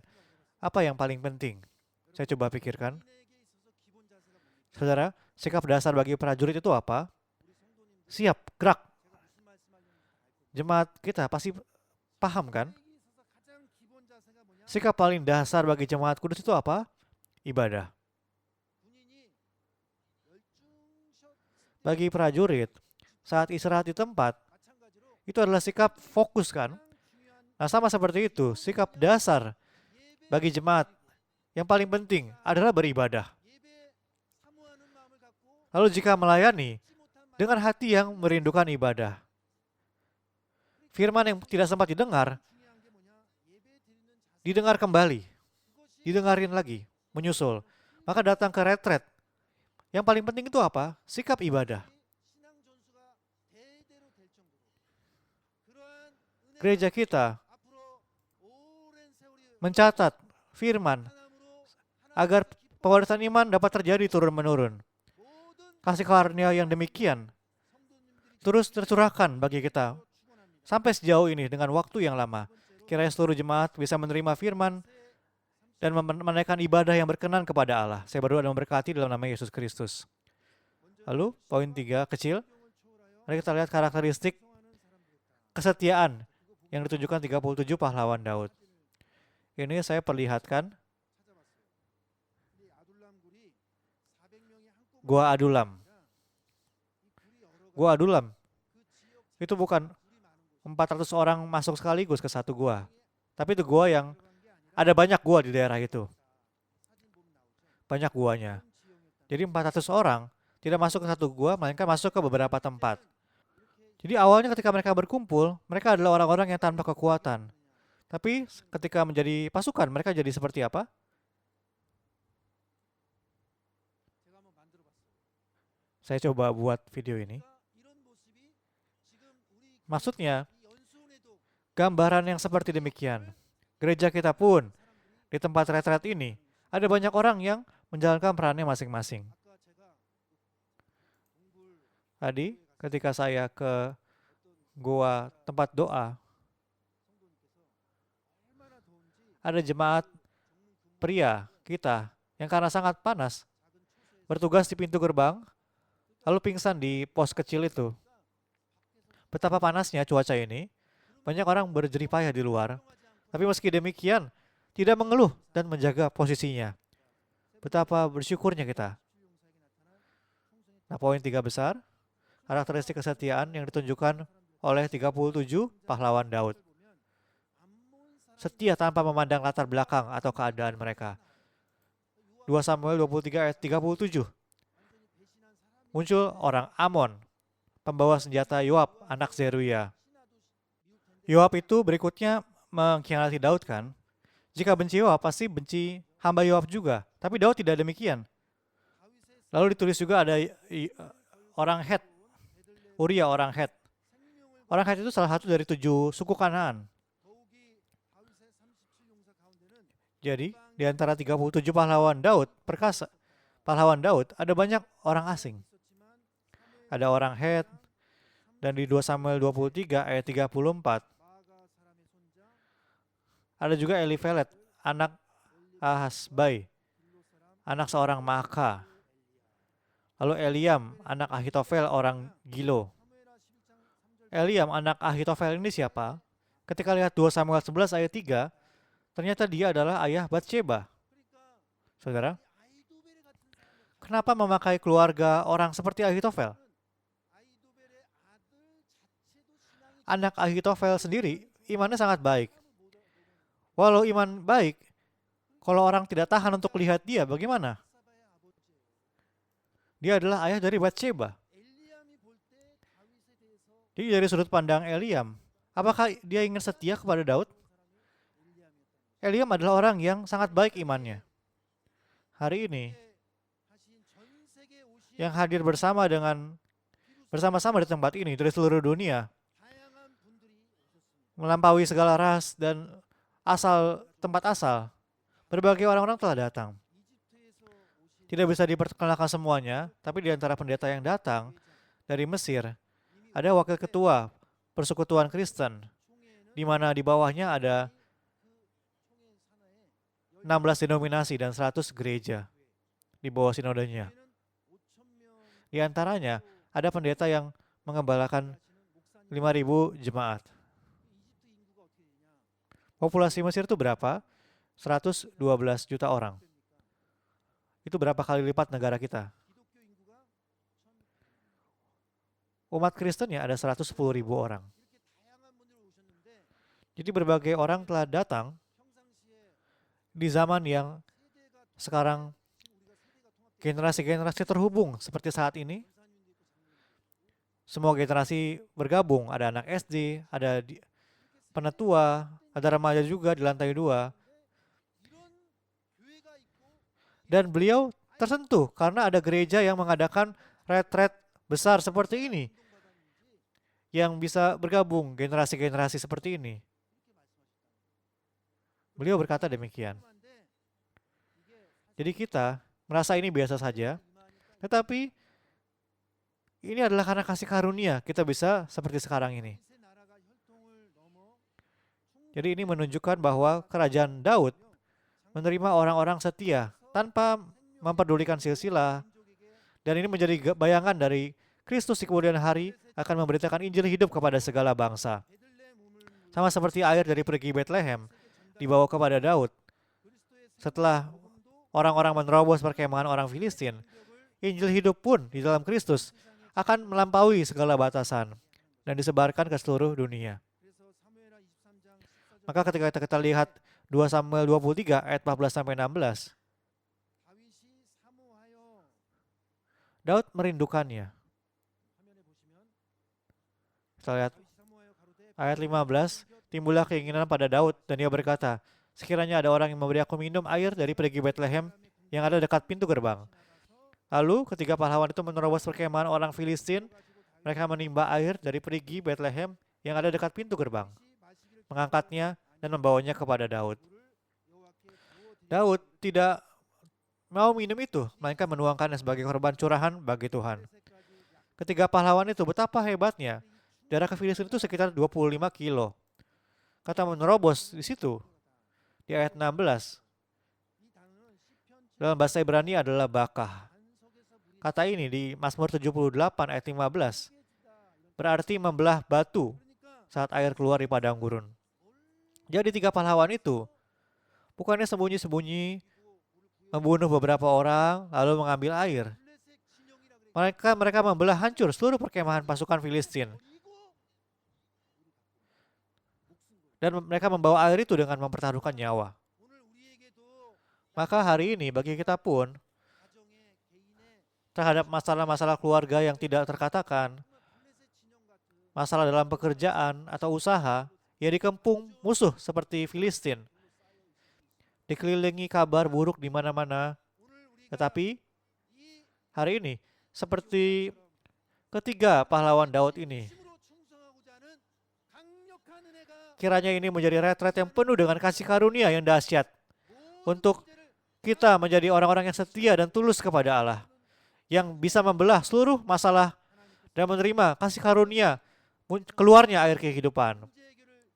apa yang paling penting? Saya coba pikirkan. Saudara, sikap dasar bagi prajurit itu apa? Siap, gerak. Jemaat kita pasti paham kan? Sikap paling dasar bagi jemaat kudus itu apa? Ibadah. Bagi prajurit, saat istirahat di tempat, itu adalah sikap fokus kan? Nah sama seperti itu, sikap dasar bagi jemaat yang paling penting adalah beribadah. Lalu jika melayani dengan hati yang merindukan ibadah, firman yang tidak sempat didengar kembali, didengarin lagi, menyusul. Maka datang ke retret. Yang paling penting itu apa? Sikap ibadah. Gereja kita mencatat firman agar pewarisan iman dapat terjadi turun-menurun. Kasih karunia yang demikian terus tercurahkan bagi kita sampai sejauh ini dengan waktu yang lama. Kiranya seluruh jemaat bisa menerima firman dan menaikkan ibadah yang berkenan kepada Allah. Saya berdoa dan memberkati dalam nama Yesus Kristus. Lalu poin 3 kecil. Mari kita lihat karakteristik kesetiaan yang ditunjukkan 37 pahlawan Daud. Ini saya perlihatkan Gua Adulam. Gua Adulam itu bukan 400 orang masuk sekaligus ke satu gua. Tapi itu gua yang ada banyak gua di daerah itu. Banyak guanya. Jadi 400 orang tidak masuk ke satu gua, melainkan masuk ke beberapa tempat. Jadi awalnya ketika mereka berkumpul, mereka adalah orang-orang yang tanpa kekuatan. Tapi ketika menjadi pasukan, mereka jadi seperti apa? 제가 한번 만들어 봤어요. Saya coba buat video ini. 그러니까 이런 모습이 지금 우리 Maksudnya, 이 연수원에도 gambaran yang seperti demikian. Gereja kita pun, di tempat retret ini, ada banyak orang yang menjalankan perannya masing-masing. 아까 제가 동굴 Tadi, ketika saya ke goa tempat doa, 성도님께서 얼마나 더운지 ada jemaat pria kita yang karena sangat panas, 작은 초소에서 bertugas di pintu gerbang, lalu pingsan di pos kecil itu. Betapa panasnya cuaca ini, banyak orang berjerih payah di luar, tapi meski demikian, tidak mengeluh dan menjaga posisinya. Betapa bersyukurnya kita. Nah, poin 3 besar, karakteristik kesetiaan yang ditunjukkan oleh 37 pahlawan Daud. Setia tanpa memandang latar belakang atau keadaan mereka. 2 Samuel 23 ayat 37. Muncul orang Amon, pembawa senjata Yoab, anak Zeruya. Yoab itu berikutnya mengkhianati Daud kan? Jika benci Yoab, pasti benci hamba Yoab juga. Tapi Daud tidak demikian. Lalu ditulis juga ada orang Het, Uria orang Het. Orang Het itu salah satu dari 7 suku Kanaan. Jadi, di antara 37 pahlawan Daud, perkasa, pahlawan Daud, ada banyak orang asing. Ada orang Het, dan di 2 Samuel 23 ayat 34, ada juga Elifelet, anak Ahasbai, anak seorang Maaka. Lalu Eliam, anak Ahitofel, orang Gilo. Eliam, anak Ahitofel ini siapa? Ketika lihat 2 Samuel 11 ayat 3, ternyata dia adalah ayah Batsheba. Saudara, kenapa memakai keluarga orang seperti Ahitofel? Anak Ahitofel sendiri, imannya sangat baik. Walau iman baik, kalau orang tidak tahan untuk lihat dia, bagaimana? Dia adalah ayah dari Batsheba. Jadi dari sudut pandang Eliam, apakah dia ingin setia kepada Daud? Eliam adalah orang yang sangat baik imannya. Hari ini, yang hadir bersama-sama di tempat ini dari seluruh dunia, melampaui segala ras dan tempat asal, berbagai orang-orang telah datang. Tidak bisa diperkenalkan semuanya, tapi di antara pendeta yang datang dari Mesir, ada wakil ketua persekutuan Kristen, di mana di bawahnya ada 16 denominasi dan 100 gereja di bawah sinodenya. Di antaranya ada pendeta yang mengembalakan 5.000 jemaat. Populasi Mesir itu berapa? 112 juta orang. Itu berapa kali lipat negara kita? Umat Kristennya ada 110.000 orang. Jadi berbagai orang telah datang di zaman yang sekarang generasi-generasi terhubung seperti saat ini. Semua generasi bergabung, ada anak SD, ada penetua, ada remaja juga di lantai 2. Dan beliau tersentuh karena ada gereja yang mengadakan retret besar seperti ini, yang bisa bergabung generasi-generasi seperti ini. Beliau berkata demikian. Jadi kita merasa ini biasa saja, tetapi ini adalah karena kasih karunia kita bisa seperti sekarang ini. Jadi ini menunjukkan bahwa kerajaan Daud menerima orang-orang setia tanpa memperdulikan silsilah. Dan ini menjadi bayangan dari Kristus di kemudian hari akan memberitakan Injil hidup kepada segala bangsa. Sama seperti air dari perigi Bethlehem dibawa kepada Daud. Setelah orang-orang menerobos perkemahan orang Filistin, Injil hidup pun di dalam Kristus akan melampaui segala batasan dan disebarkan ke seluruh dunia. Maka ketika kita lihat 2 Samuel 23 ayat 14-16, Daud merindukannya. Kita lihat ayat 15. Timbullah keinginan pada Daud dan ia berkata, sekiranya ada orang yang memberi aku minum air dari perigi Bethlehem yang ada dekat pintu gerbang. Lalu ketiga pahlawan itu menerobos perkemahan orang Filistin. Mereka menimba air dari perigi Bethlehem yang ada dekat pintu gerbang, mengangkatnya dan membawanya kepada Daud. Daud tidak mau minum itu, melainkan menuangkannya sebagai korban curahan bagi Tuhan. Ketiga pahlawan itu betapa hebatnya. Jarak ke Filistin itu sekitar 25 kilo. Kata menerobos di situ, di ayat 16. Dalam bahasa Ibrani adalah bakah. Kata ini di Mazmur 78 ayat 15. Berarti membelah batu saat air keluar di padang gurun. Jadi tiga pahlawan itu bukannya sembunyi-sembunyi membunuh beberapa orang lalu mengambil air. Mereka membelah hancur seluruh perkemahan pasukan Filistin. Dan mereka membawa air itu dengan mempertaruhkan nyawa. Maka hari ini bagi kita pun, terhadap masalah-masalah keluarga yang tidak terkatakan, masalah dalam pekerjaan atau usaha yang dikepung musuh seperti Filistin, dikelilingi kabar buruk di mana-mana, tetapi hari ini seperti ketiga pahlawan Daud ini, kiranya ini menjadi retret yang penuh dengan kasih karunia yang dahsyat untuk kita menjadi orang-orang yang setia dan tulus kepada Allah, yang bisa membelah seluruh masalah dan menerima kasih karunia keluarnya air kehidupan.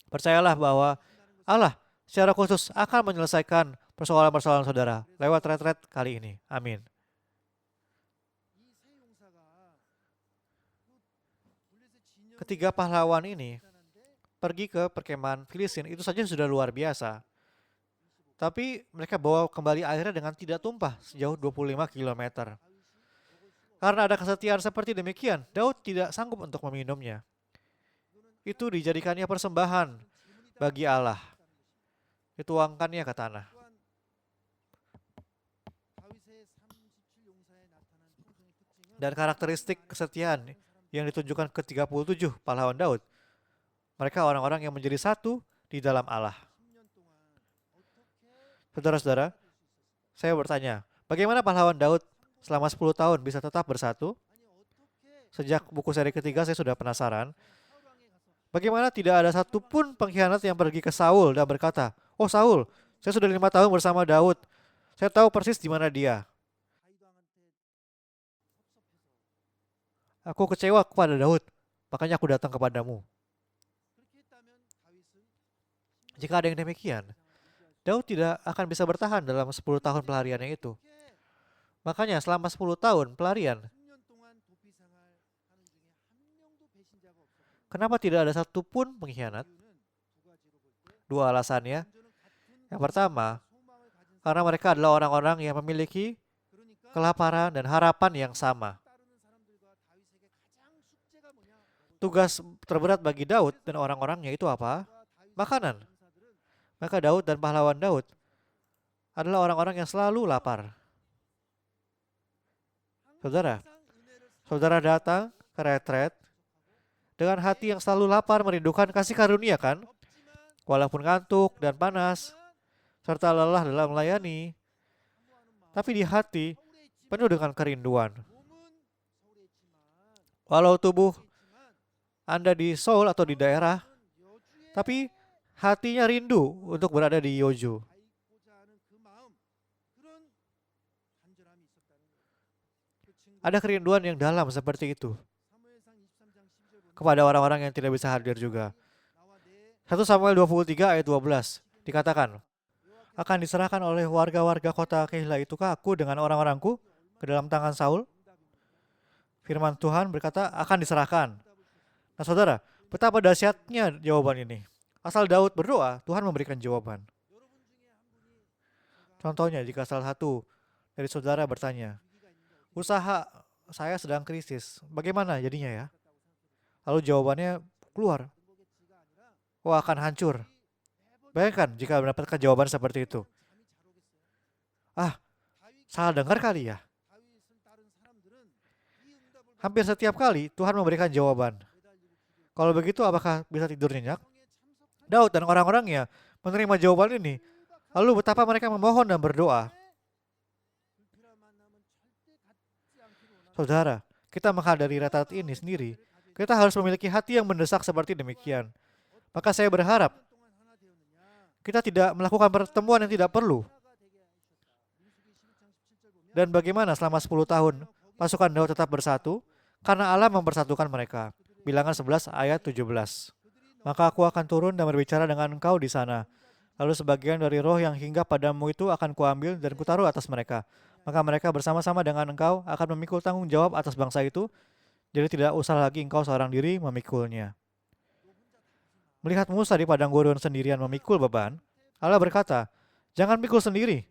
Percayalah bahwa Allah secara khusus akan menyelesaikan persoalan-persoalan saudara lewat retret kali ini. Amin. Ketiga pahlawan ini pergi ke perkemahan Filistin itu saja sudah luar biasa. Tapi mereka bawa kembali airnya dengan tidak tumpah sejauh 25 km. Karena ada kesetiaan seperti demikian, Daud tidak sanggup untuk meminumnya. Itu dijadikannya persembahan bagi Allah. Dituangkannya ke tanah. Dan karakteristik kesetiaan yang ditunjukkan ke 37 pahlawan Daud, mereka orang-orang yang menjadi satu di dalam Allah. Saudara-saudara, saya bertanya, bagaimana pahlawan Daud selama 10 tahun bisa tetap bersatu? Sejak buku seri ketiga saya sudah penasaran. Bagaimana tidak ada satupun pengkhianat yang pergi ke Saul dan berkata, oh Saul, saya sudah 5 tahun bersama Daud. Saya tahu persis di mana dia. Aku kecewa kepada Daud, makanya aku datang kepadamu. Jika ada yang demikian, Daud tidak akan bisa bertahan dalam 10 tahun pelariannya itu. Makanya selama 10 tahun pelarian, kenapa tidak ada satupun pengkhianat? Dua alasannya. Yang pertama, karena mereka adalah orang-orang yang memiliki kelaparan dan harapan yang sama. Tugas terberat bagi Daud dan orang-orangnya itu apa? Makanan. Maka Daud dan pahlawan Daud adalah orang-orang yang selalu lapar. Saudara datang ke retret dengan hati yang selalu lapar merindukan kasih karunia kan? Walaupun ngantuk dan panas, serta lelah dalam melayani, tapi di hati penuh dengan kerinduan. Walau tubuh Anda di Seoul atau di daerah, tapi hatinya rindu untuk berada di Yeoju. Ada kerinduan yang dalam seperti itu kepada orang-orang yang tidak bisa hadir juga. 1 Samuel 23 ayat 12 dikatakan, akan diserahkan oleh warga-warga kota Keila itu ke aku dengan orang-orangku ke dalam tangan Saul. Firman Tuhan berkata akan diserahkan. Nah saudara, betapa dahsyatnya jawaban ini. Asal Daud berdoa, Tuhan memberikan jawaban. Contohnya jika salah satu dari saudara bertanya, usaha saya sedang krisis, bagaimana jadinya ya? Lalu jawabannya keluar, wah akan hancur. Bayangkan jika mendapatkan jawaban seperti itu. Salah dengar kali ya? Hampir setiap kali Tuhan memberikan jawaban. Kalau begitu apakah bisa tidur nyenyak? Daud dan orang-orangnya menerima jawaban ini. Lalu betapa mereka memohon dan berdoa. Saudara, kita menghadiri retret ini sendiri. Kita harus memiliki hati yang mendesak seperti demikian. Maka saya berharap kita tidak melakukan pertemuan yang tidak perlu. Dan bagaimana selama 10 tahun pasukan Daud tetap bersatu? Karena Allah mempersatukan mereka. Bilangan 11 ayat 17. Maka aku akan turun dan berbicara dengan engkau di sana. Lalu sebagian dari roh yang hinggap padamu itu akan kuambil dan kutaruh atas mereka. Maka mereka bersama-sama dengan engkau akan memikul tanggung jawab atas bangsa itu. Jadi tidak usah lagi engkau seorang diri memikulnya. Melihat Musa di padang gurun sendirian memikul beban, Allah berkata, jangan pikul sendiri.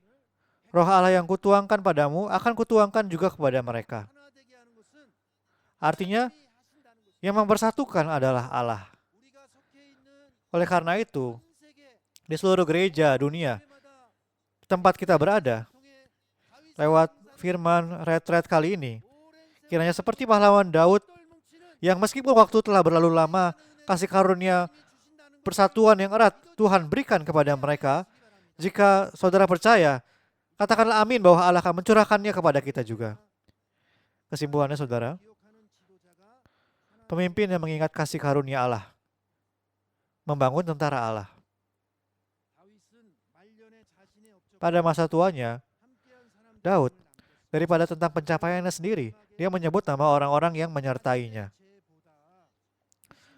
Roh Allah yang kutuangkan padamu akan kutuangkan juga kepada mereka. Artinya, yang mempersatukan adalah Allah. Oleh karena itu, di seluruh gereja dunia, tempat kita berada, lewat firman retret kali ini, kiranya seperti pahlawan Daud yang meskipun waktu telah berlalu lama, kasih karunia persatuan yang erat Tuhan berikan kepada mereka. Jika saudara percaya, katakanlah amin bahwa Allah akan mencurahkannya kepada kita juga. Kesimpulannya saudara, pemimpin yang mengingat kasih karunia Allah, membangun tentara Allah. Pada masa tuanya, Daud, daripada tentang pencapaiannya sendiri, dia menyebut nama orang-orang yang menyertainya.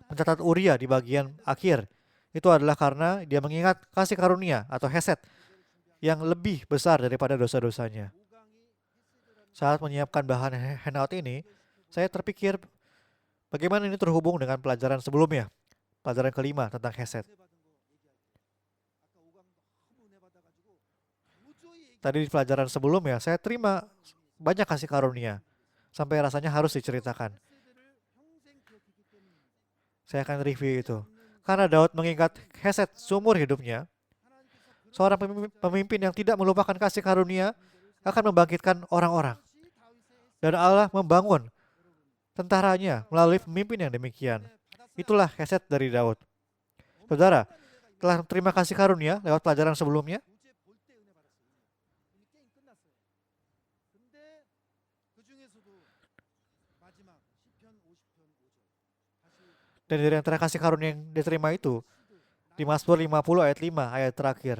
Mencatat Uria di bagian akhir, itu adalah karena dia mengingat kasih karunia atau hesed yang lebih besar daripada dosa-dosanya. Saat menyiapkan bahan handout ini, saya terpikir bagaimana ini terhubung dengan pelajaran sebelumnya, pelajaran kelima tentang hesed. Tadi di pelajaran sebelumnya, saya terima banyak kasih karunia, sampai rasanya harus diceritakan. Saya akan review itu. Karena Daud mengingat hesed seumur hidupnya, seorang pemimpin yang tidak melupakan kasih karunia akan membangkitkan orang-orang. Dan Allah membangun tentaranya melalui pemimpin yang demikian. Itulah hesed dari Daud. Saudara, telah terima kasih karunia lewat pelajaran sebelumnya? Dan dari antara kasih karunia yang diterima itu, di Mazmur 50 ayat 5, ayat terakhir,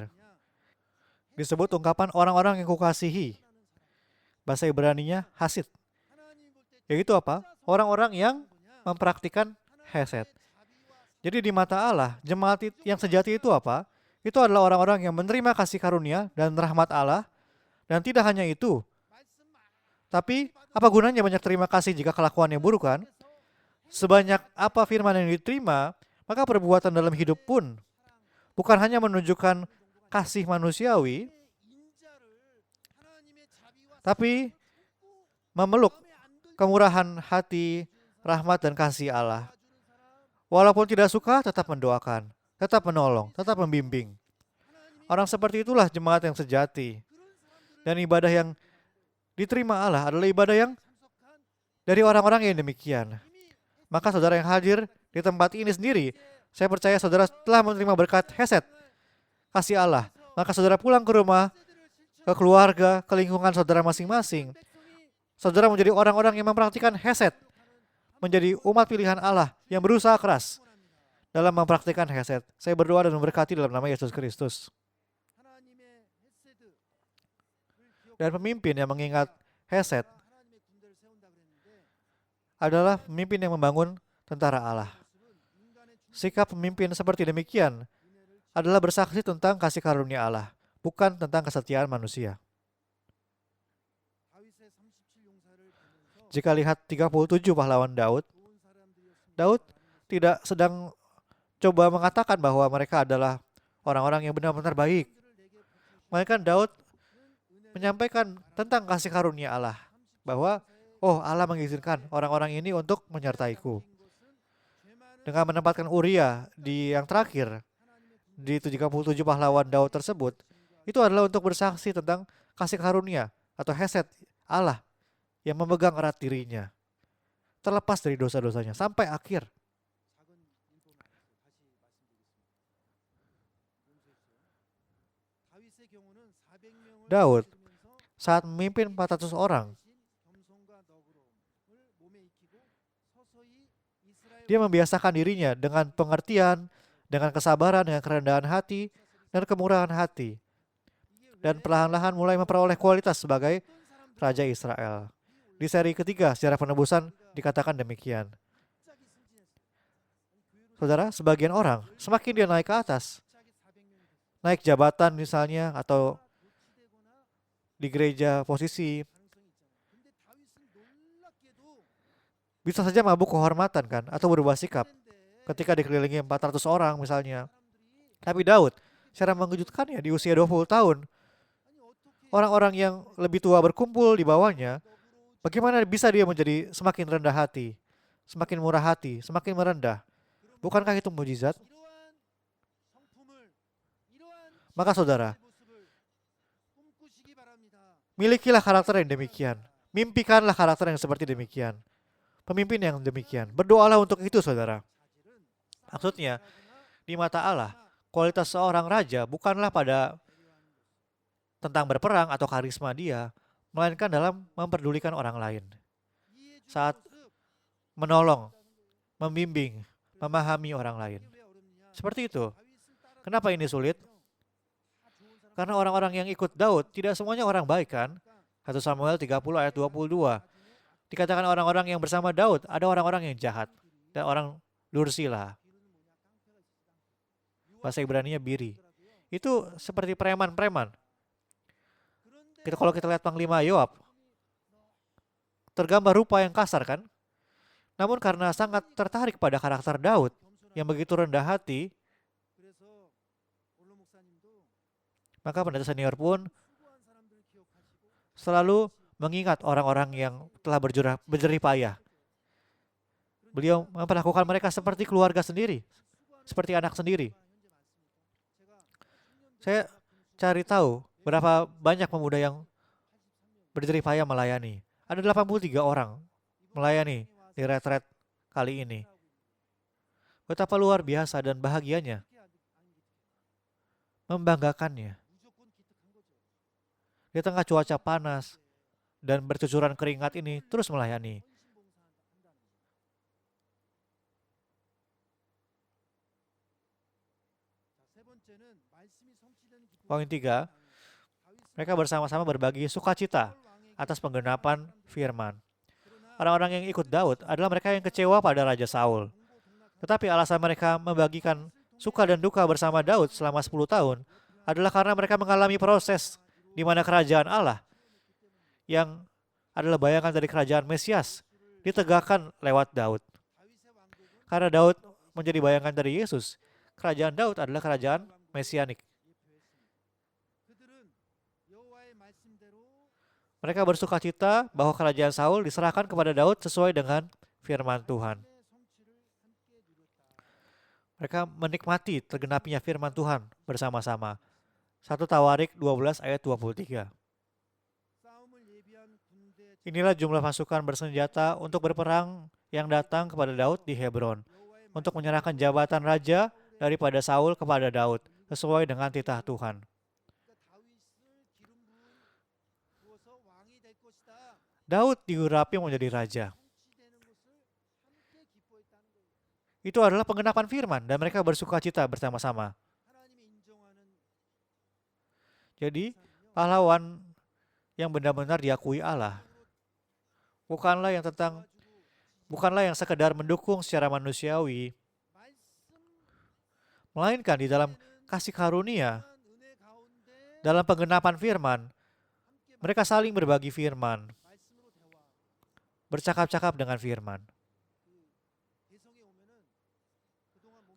disebut ungkapan orang-orang yang kukasihi. Bahasa Ibraninya hasid. Yaitu apa? Orang-orang yang mempraktikkan hesed. Jadi di mata Allah, jemaat yang sejati itu apa? Itu adalah orang-orang yang menerima kasih karunia dan rahmat Allah. Dan tidak hanya itu, tapi apa gunanya banyak terima kasih jika kelakuannya buruk kan? Sebanyak apa firman yang diterima, maka perbuatan dalam hidup pun bukan hanya menunjukkan kasih manusiawi, tapi memeluk kemurahan hati, rahmat dan kasih Allah. Walaupun tidak suka, tetap mendoakan, tetap menolong, tetap membimbing. Orang seperti itulah jemaat yang sejati. Dan ibadah yang diterima Allah adalah ibadah yang dari orang-orang yang demikian. Maka saudara yang hadir di tempat ini sendiri, saya percaya saudara telah menerima berkat hesed, kasih Allah. Maka saudara pulang ke rumah, ke keluarga, ke lingkungan saudara masing-masing. Saudara menjadi orang-orang yang mempraktikkan hesed, menjadi umat pilihan Allah yang berusaha keras dalam mempraktikkan hesed. Saya berdoa dan memberkati dalam nama Yesus Kristus. Dan pemimpin yang mengingat hesed adalah pemimpin yang membangun tentara Allah. Sikap pemimpin seperti demikian adalah bersaksi tentang kasih karunia Allah, bukan tentang kesetiaan manusia. Jika lihat 37 pahlawan Daud, Daud tidak sedang coba mengatakan bahwa mereka adalah orang-orang yang benar-benar baik. Melainkan Daud menyampaikan tentang kasih karunia Allah, bahwa Allah mengizinkan orang-orang ini untuk menyertaiku. Dengan menempatkan Uria di yang terakhir, di 37 pahlawan Daud tersebut, itu adalah untuk bersaksi tentang kasih karunia atau hesed Allah yang memegang erat dirinya, terlepas dari dosa-dosanya sampai akhir. Daud saat memimpin 400 orang, dia membiasakan dirinya dengan pengertian, dengan kesabaran, dengan kerendahan hati, dan kemurahan hati. Dan perlahan-lahan mulai memperoleh kualitas sebagai Raja Israel. Di seri ketiga sejarah penebusan dikatakan demikian. Saudara, sebagian orang semakin dia naik ke atas, naik jabatan misalnya, atau di gereja posisi, bisa saja mabuk kehormatan kan, atau berubah sikap ketika dikelilingi 400 orang misalnya. Tapi Daud, secara mengejutkannya di usia 20 tahun, orang-orang yang lebih tua berkumpul di bawahnya, bagaimana bisa dia menjadi semakin rendah hati, semakin murah hati, semakin merendah? Bukankah itu mujizat? Maka saudara, milikilah karakter yang demikian. Mimpikanlah karakter yang seperti demikian. Pemimpin yang demikian. Berdoalah untuk itu, saudara. Maksudnya, di mata Allah, kualitas seorang raja bukanlah pada tentang berperang atau karisma dia, melainkan dalam memperdulikan orang lain. Saat menolong, membimbing, memahami orang lain. Seperti itu. Kenapa ini sulit? Karena orang-orang yang ikut Daud tidak semuanya orang baik kan? 1 Samuel 30 ayat 22. Dikatakan orang-orang yang bersama Daud ada orang-orang yang jahat dan orang dursila. Bahasa Ibraninya biri. Itu seperti preman-preman. Kalau kita lihat Panglima Yoab, tergambar rupa yang kasar kan? Namun karena sangat tertarik pada karakter Daud yang begitu rendah hati, maka pendeta senior pun selalu mengingat orang-orang yang telah berjerih payah. Beliau memperlakukan mereka seperti keluarga sendiri, seperti anak sendiri. Saya cari tahu berapa banyak pemuda yang berjerih payah melayani. Ada 83 orang melayani di retret kali ini. Betapa luar biasa dan bahagianya. Membanggakannya. Di tengah cuaca panas dan bercucuran keringat ini terus melayani. Poin 3, mereka bersama-sama berbagi sukacita atas penggenapan firman. Orang-orang yang ikut Daud adalah mereka yang kecewa pada Raja Saul. Tetapi alasan mereka membagikan suka dan duka bersama Daud selama 10 tahun adalah karena mereka mengalami proses di mana kerajaan Allah yang adalah bayangan dari kerajaan Mesias ditegakkan lewat Daud. Karena Daud menjadi bayangan dari Yesus, kerajaan Daud adalah kerajaan mesianik. Mereka bersukacita bahwa kerajaan Saul diserahkan kepada Daud sesuai dengan firman Tuhan. Mereka menikmati tergenapinya firman Tuhan bersama-sama. 1 Tawarik 12 ayat 23. Inilah jumlah pasukan bersenjata untuk berperang yang datang kepada Daud di Hebron, untuk menyerahkan jabatan raja daripada Saul kepada Daud, sesuai dengan titah Tuhan. Daud diurapi menjadi raja. Itu adalah penggenapan firman dan mereka bersukacita bersama-sama. Jadi, pahlawan yang benar-benar diakui Allah bukanlah yang sekedar mendukung secara manusiawi, melainkan di dalam kasih karunia, dalam penggenapan firman, mereka saling berbagi firman, bercakap-cakap dengan firman.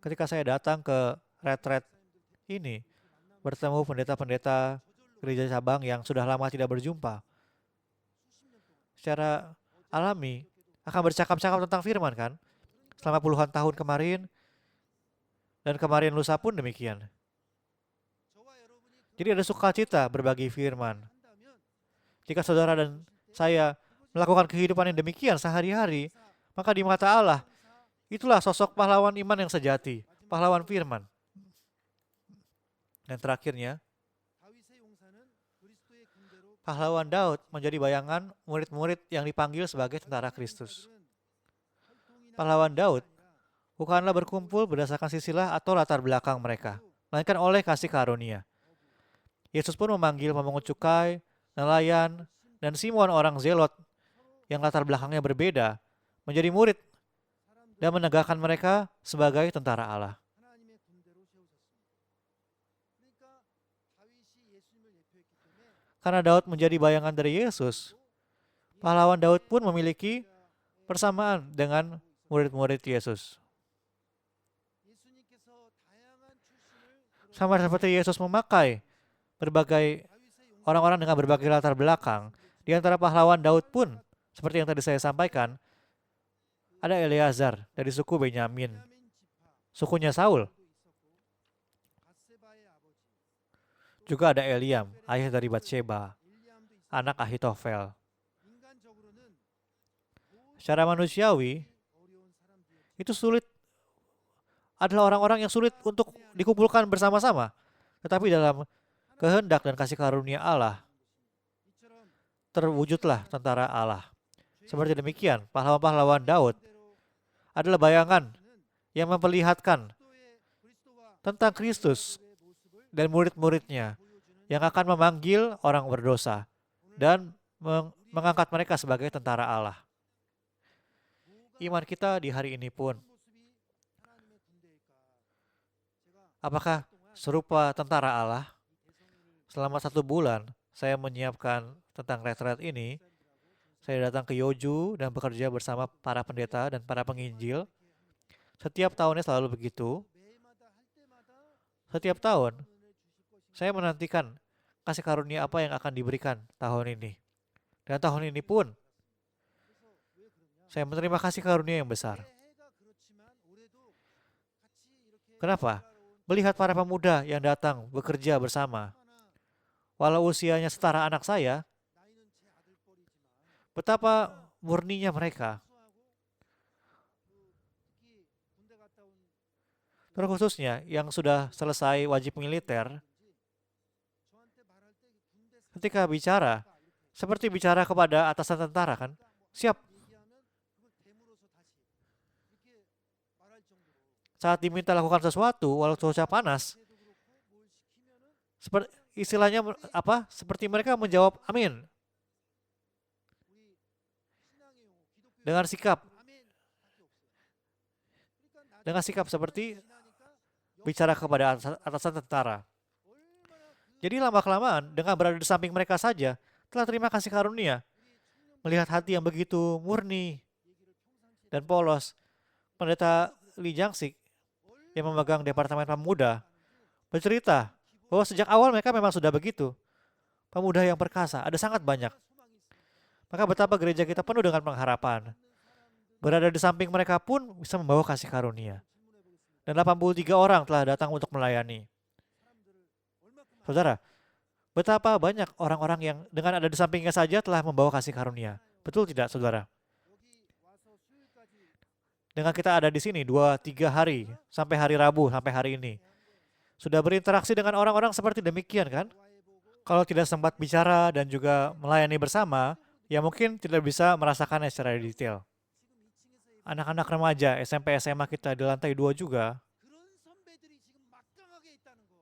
Ketika saya datang ke retret ini, bertemu pendeta-pendeta gereja cabang yang sudah lama tidak berjumpa, secara alami akan bercakap-cakap tentang firman kan, selama puluhan tahun kemarin, dan kemarin lusa pun demikian. Jadi ada sukacita berbagi firman. Jika saudara dan saya melakukan kehidupan yang demikian sehari-hari, maka di mata Allah, itulah sosok pahlawan iman yang sejati, pahlawan firman. Dan terakhirnya, Pahlawan Daud menjadi bayangan murid-murid yang dipanggil sebagai tentara Kristus. Pahlawan Daud bukanlah berkumpul berdasarkan silsilah atau latar belakang mereka, melainkan oleh kasih karunia. Yesus pun memanggil pemungut cukai, nelayan, dan Simon orang Zelot yang latar belakangnya berbeda menjadi murid dan menegakkan mereka sebagai tentara Allah. 하나님의 군대로 세우셨습니다. 그러니까 다윗이 예수님을 대표했기 때문에 Karena Daud menjadi bayangan dari Yesus, pahlawan Daud pun memiliki persamaan dengan murid-murid Yesus. 예수님께서 다양한 출신을 Sama seperti Yesus memakai berbagai 다윗의 orang-orang dengan berbagai latar belakang, di antara pahlawan Daud pun, seperti yang tadi saya sampaikan, ada Eleazar dari suku Benyamin, 베냐민 지파 sukunya Saul. 도 있었고 밧세바의 아버지 Juga ada Eliam, ayah dari Batsheba, 일리암도 있었고 anak Ahitofel. 인간적으로는 Secara manusiawi, 어려운 사람들이었죠. itu sulit, adalah orang-orang yang sulit untuk dikumpulkan bersama-sama. Tetapi dalam kehendak dan kasih karunia Allah, 이처럼 terwujudlah tentara Allah. Seperti demikian, pahlawan-pahlawan Daud adalah bayangan yang memperlihatkan 그리스도와 tentang Kristus 의 모습을 dan murid-muridnya 보여주는 yang akan memanggil orang berdosa dan mengangkat mereka sebagai tentara Allah. Iman kita di hari ini pun, 모습이 하나님의 군대일까? 제가 apakah serupa tentara Allah? Selama 1 bulan, saya menyiapkan tentang retret ini. Saya datang ke Yoju dan bekerja bersama para pendeta dan para penginjil. Setiap tahunnya selalu begitu. 매해마다 할 때마다 Setiap tahun, 은혜를 주실 것인가? saya menantikan kasih karunia apa yang akan diberikan tahun ini. Dan tahun ini pun, 그래서 왜 그러냐? saya menerima kasih karunia yang besar. 매해가 그렇지만 올해도 같이 이렇게 Kenapa? Melihat para pemuda yang datang bekerja bersama, 하나 walau usianya setara anak saya, 나이는 제 아들뻘이지만 betapa murninya mereka. 수하고 특히 군대 갔다 온 Terkhususnya yang sudah selesai wajib militer, 저한테 말할 때 군대 ketika bicara, seperti bicara kepada atasan tentara kan, siap. 얘기하면 그걸 되물어서 다시 이렇게 말할 정도로 Saat diminta lakukan sesuatu, walau cuaca panas, 해도 그렇고 뭘 시키면은 seperti istilahnya apa? Seperti mereka menjawab amin 우리 신앙의 용어 기독교 dengan sikap, 아멘 밖에 없어요. 그러니까 dengan sikap seperti 지나니까 bicara kepada atasan tentara. Jadi lama-kelamaan dengan berada di samping mereka saja telah terima kasih karunia, melihat hati yang begitu murni dan polos. Pendeta Lee Jangsik yang memegang Departemen Pemuda bercerita bahwa sejak awal mereka memang sudah begitu. Pemuda yang perkasa, ada sangat banyak. Maka betapa gereja kita penuh dengan pengharapan. Berada di samping mereka pun bisa membawa kasih karunia. Dan 83 orang telah datang untuk melayani. Saudara, betapa banyak orang-orang yang dengan ada di sampingnya saja telah membawa kasih karunia. Betul tidak, saudara? 여기 와서 수요일까지 Dengan kita ada di sini 2-3 hari, sampai hari Rabu, sampai hari ini. Sudah berinteraksi dengan orang-orang seperti demikian kan? Kalau tidak sempat bicara dan juga melayani bersama, ya mungkin tidak bisa merasakannya secara detail. Anak-anak remaja, SMP, SMA kita di lantai 2 juga, 그런 선배들이 지금 막강하게 있다는 거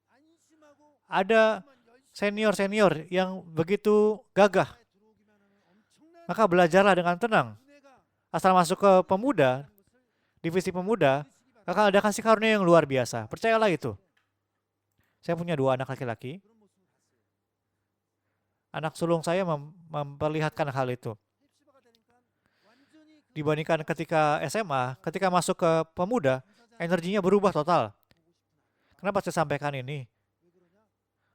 안심하고 ada senior-senior yang begitu gagah. 들어오기만 하면 엄청난 Maka belajarlah dengan tenang. 은혜가 Asal masuk ke pemuda, 있다는 것을 divisi pemuda, 믿으시기 바랍니다. akan ada kasih karunia yang luar biasa. Percayalah itu. Saya punya 2 anak laki-laki. 그런 모습을 봤어요. Anak sulung saya memperlihatkan hal itu. 헵시바가 되니까 완전히 그 Dibandingkan ketika SMA, ketika masuk ke pemuda, energinya berubah total. Kenapa saya sampaikan ini? 왜 그러냐?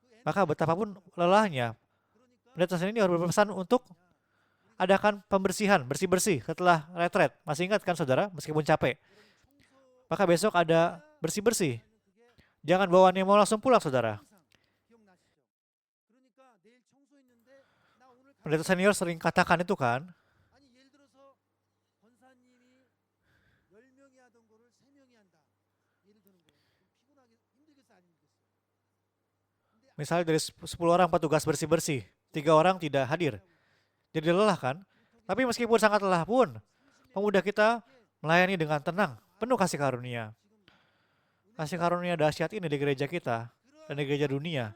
그 Maka betapapun lelahnya, 그러니까 pendeta seni ini harus berpesan untuk adakan pembersihan, bersih-bersih setelah retret. Masih ingat kan saudara, meskipun capek. Maka besok ada bersih-bersih. 그게 Jangan bawaannya mau langsung pulang saudara. 항상 기억나시죠? 그러니까 내일 청소했는데 나 오늘 Pendeta senior sering katakan itu kan, 아니 예를 들어서 권사님이 10명이 하던 거를 3명이 한다. 예를 드는 거예요. 좀 피곤하게 힘들겠어 안 힘들겠어? 근데 misalnya dari 10 orang petugas bersih-bersih. 3 orang tidak hadir. Jadi lelah kan? Tapi meskipun sangat lelah pun, pemuda kita melayani dengan tenang, penuh kasih karunia. Kasih karunia dahsyat ini di gereja kita dan di gereja dunia.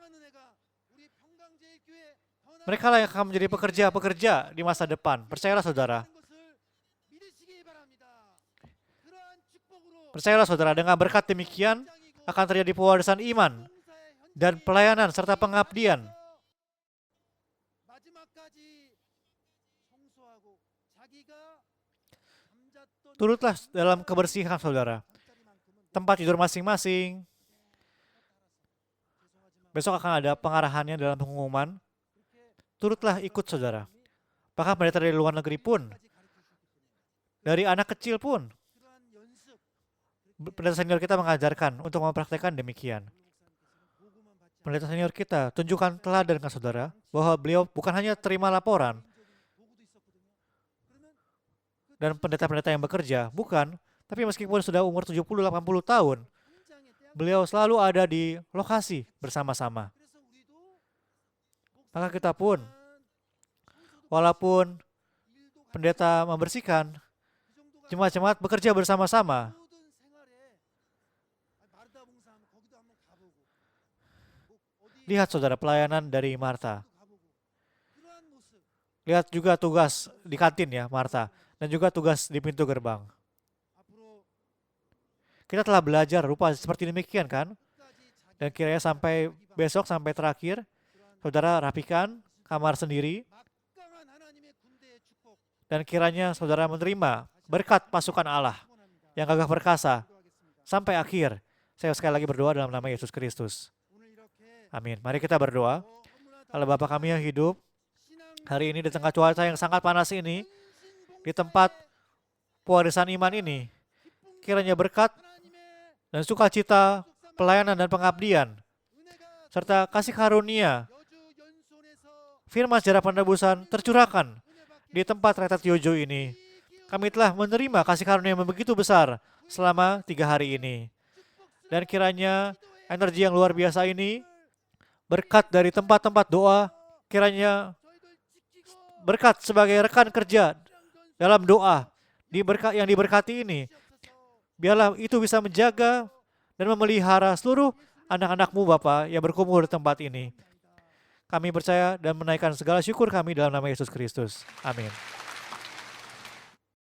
Mereka lah yang akan menjadi pekerja-pekerja di masa depan. Percayalah saudara. Percayalah saudara, dengan berkat demikian akan terjadi pewarisan iman dan pelayanan serta pengabdian. Turutlah dalam kebersihan saudara. Tempat tidur masing-masing. Besok akan ada pengarahannya dalam pengumuman. Turutlah ikut saudara. Bahkan pendeta dari luar negeri pun, dari anak kecil pun, pendeta senior kita mengajarkan untuk mempraktekkan demikian. Pendeta senior kita tunjukkan teladan dengan saudara bahwa beliau bukan hanya terima laporan dan pendeta-pendeta yang bekerja, bukan, tapi meskipun sudah umur 70-80 tahun, beliau selalu ada di lokasi bersama-sama. Maka kita pun, walaupun pendeta membersihkan, jemaat-jemaat bekerja bersama-sama. Lihat saudara pelayanan dari Marta. Lihat juga tugas di kantin ya Marta. Dan juga tugas di pintu gerbang. Kita telah belajar rupa seperti demikian kan? Dan kiranya sampai besok, sampai terakhir, saudara rapikan kamar sendiri. Dan kiranya saudara menerima berkat pasukan Allah yang gagah perkasa. Sampai akhir, saya sekali lagi berdoa dalam nama Yesus Kristus. Amin. Mari kita berdoa. Allah Bapa kami yang hidup, hari ini di tengah cuaca yang sangat panas ini, di tempat pewarisan iman ini, kiranya berkat dan sukacita, pelayanan dan pengabdian, serta kasih karunia, firman sejarah penebusan tercurahkan di tempat retret Yojo ini. Kami telah menerima kasih karunia yang begitu besar selama 3 hari ini. Dan kiranya energi yang luar biasa ini, berkat dari tempat-tempat doa, kiranya berkat sebagai rekan kerja dalam doa yang diberkati ini, biarlah itu bisa menjaga dan memelihara seluruh anak-anak-Mu Bapa yang berkumpul di tempat ini. Kami percaya dan menaikkan segala syukur kami dalam nama Yesus Kristus. Amin.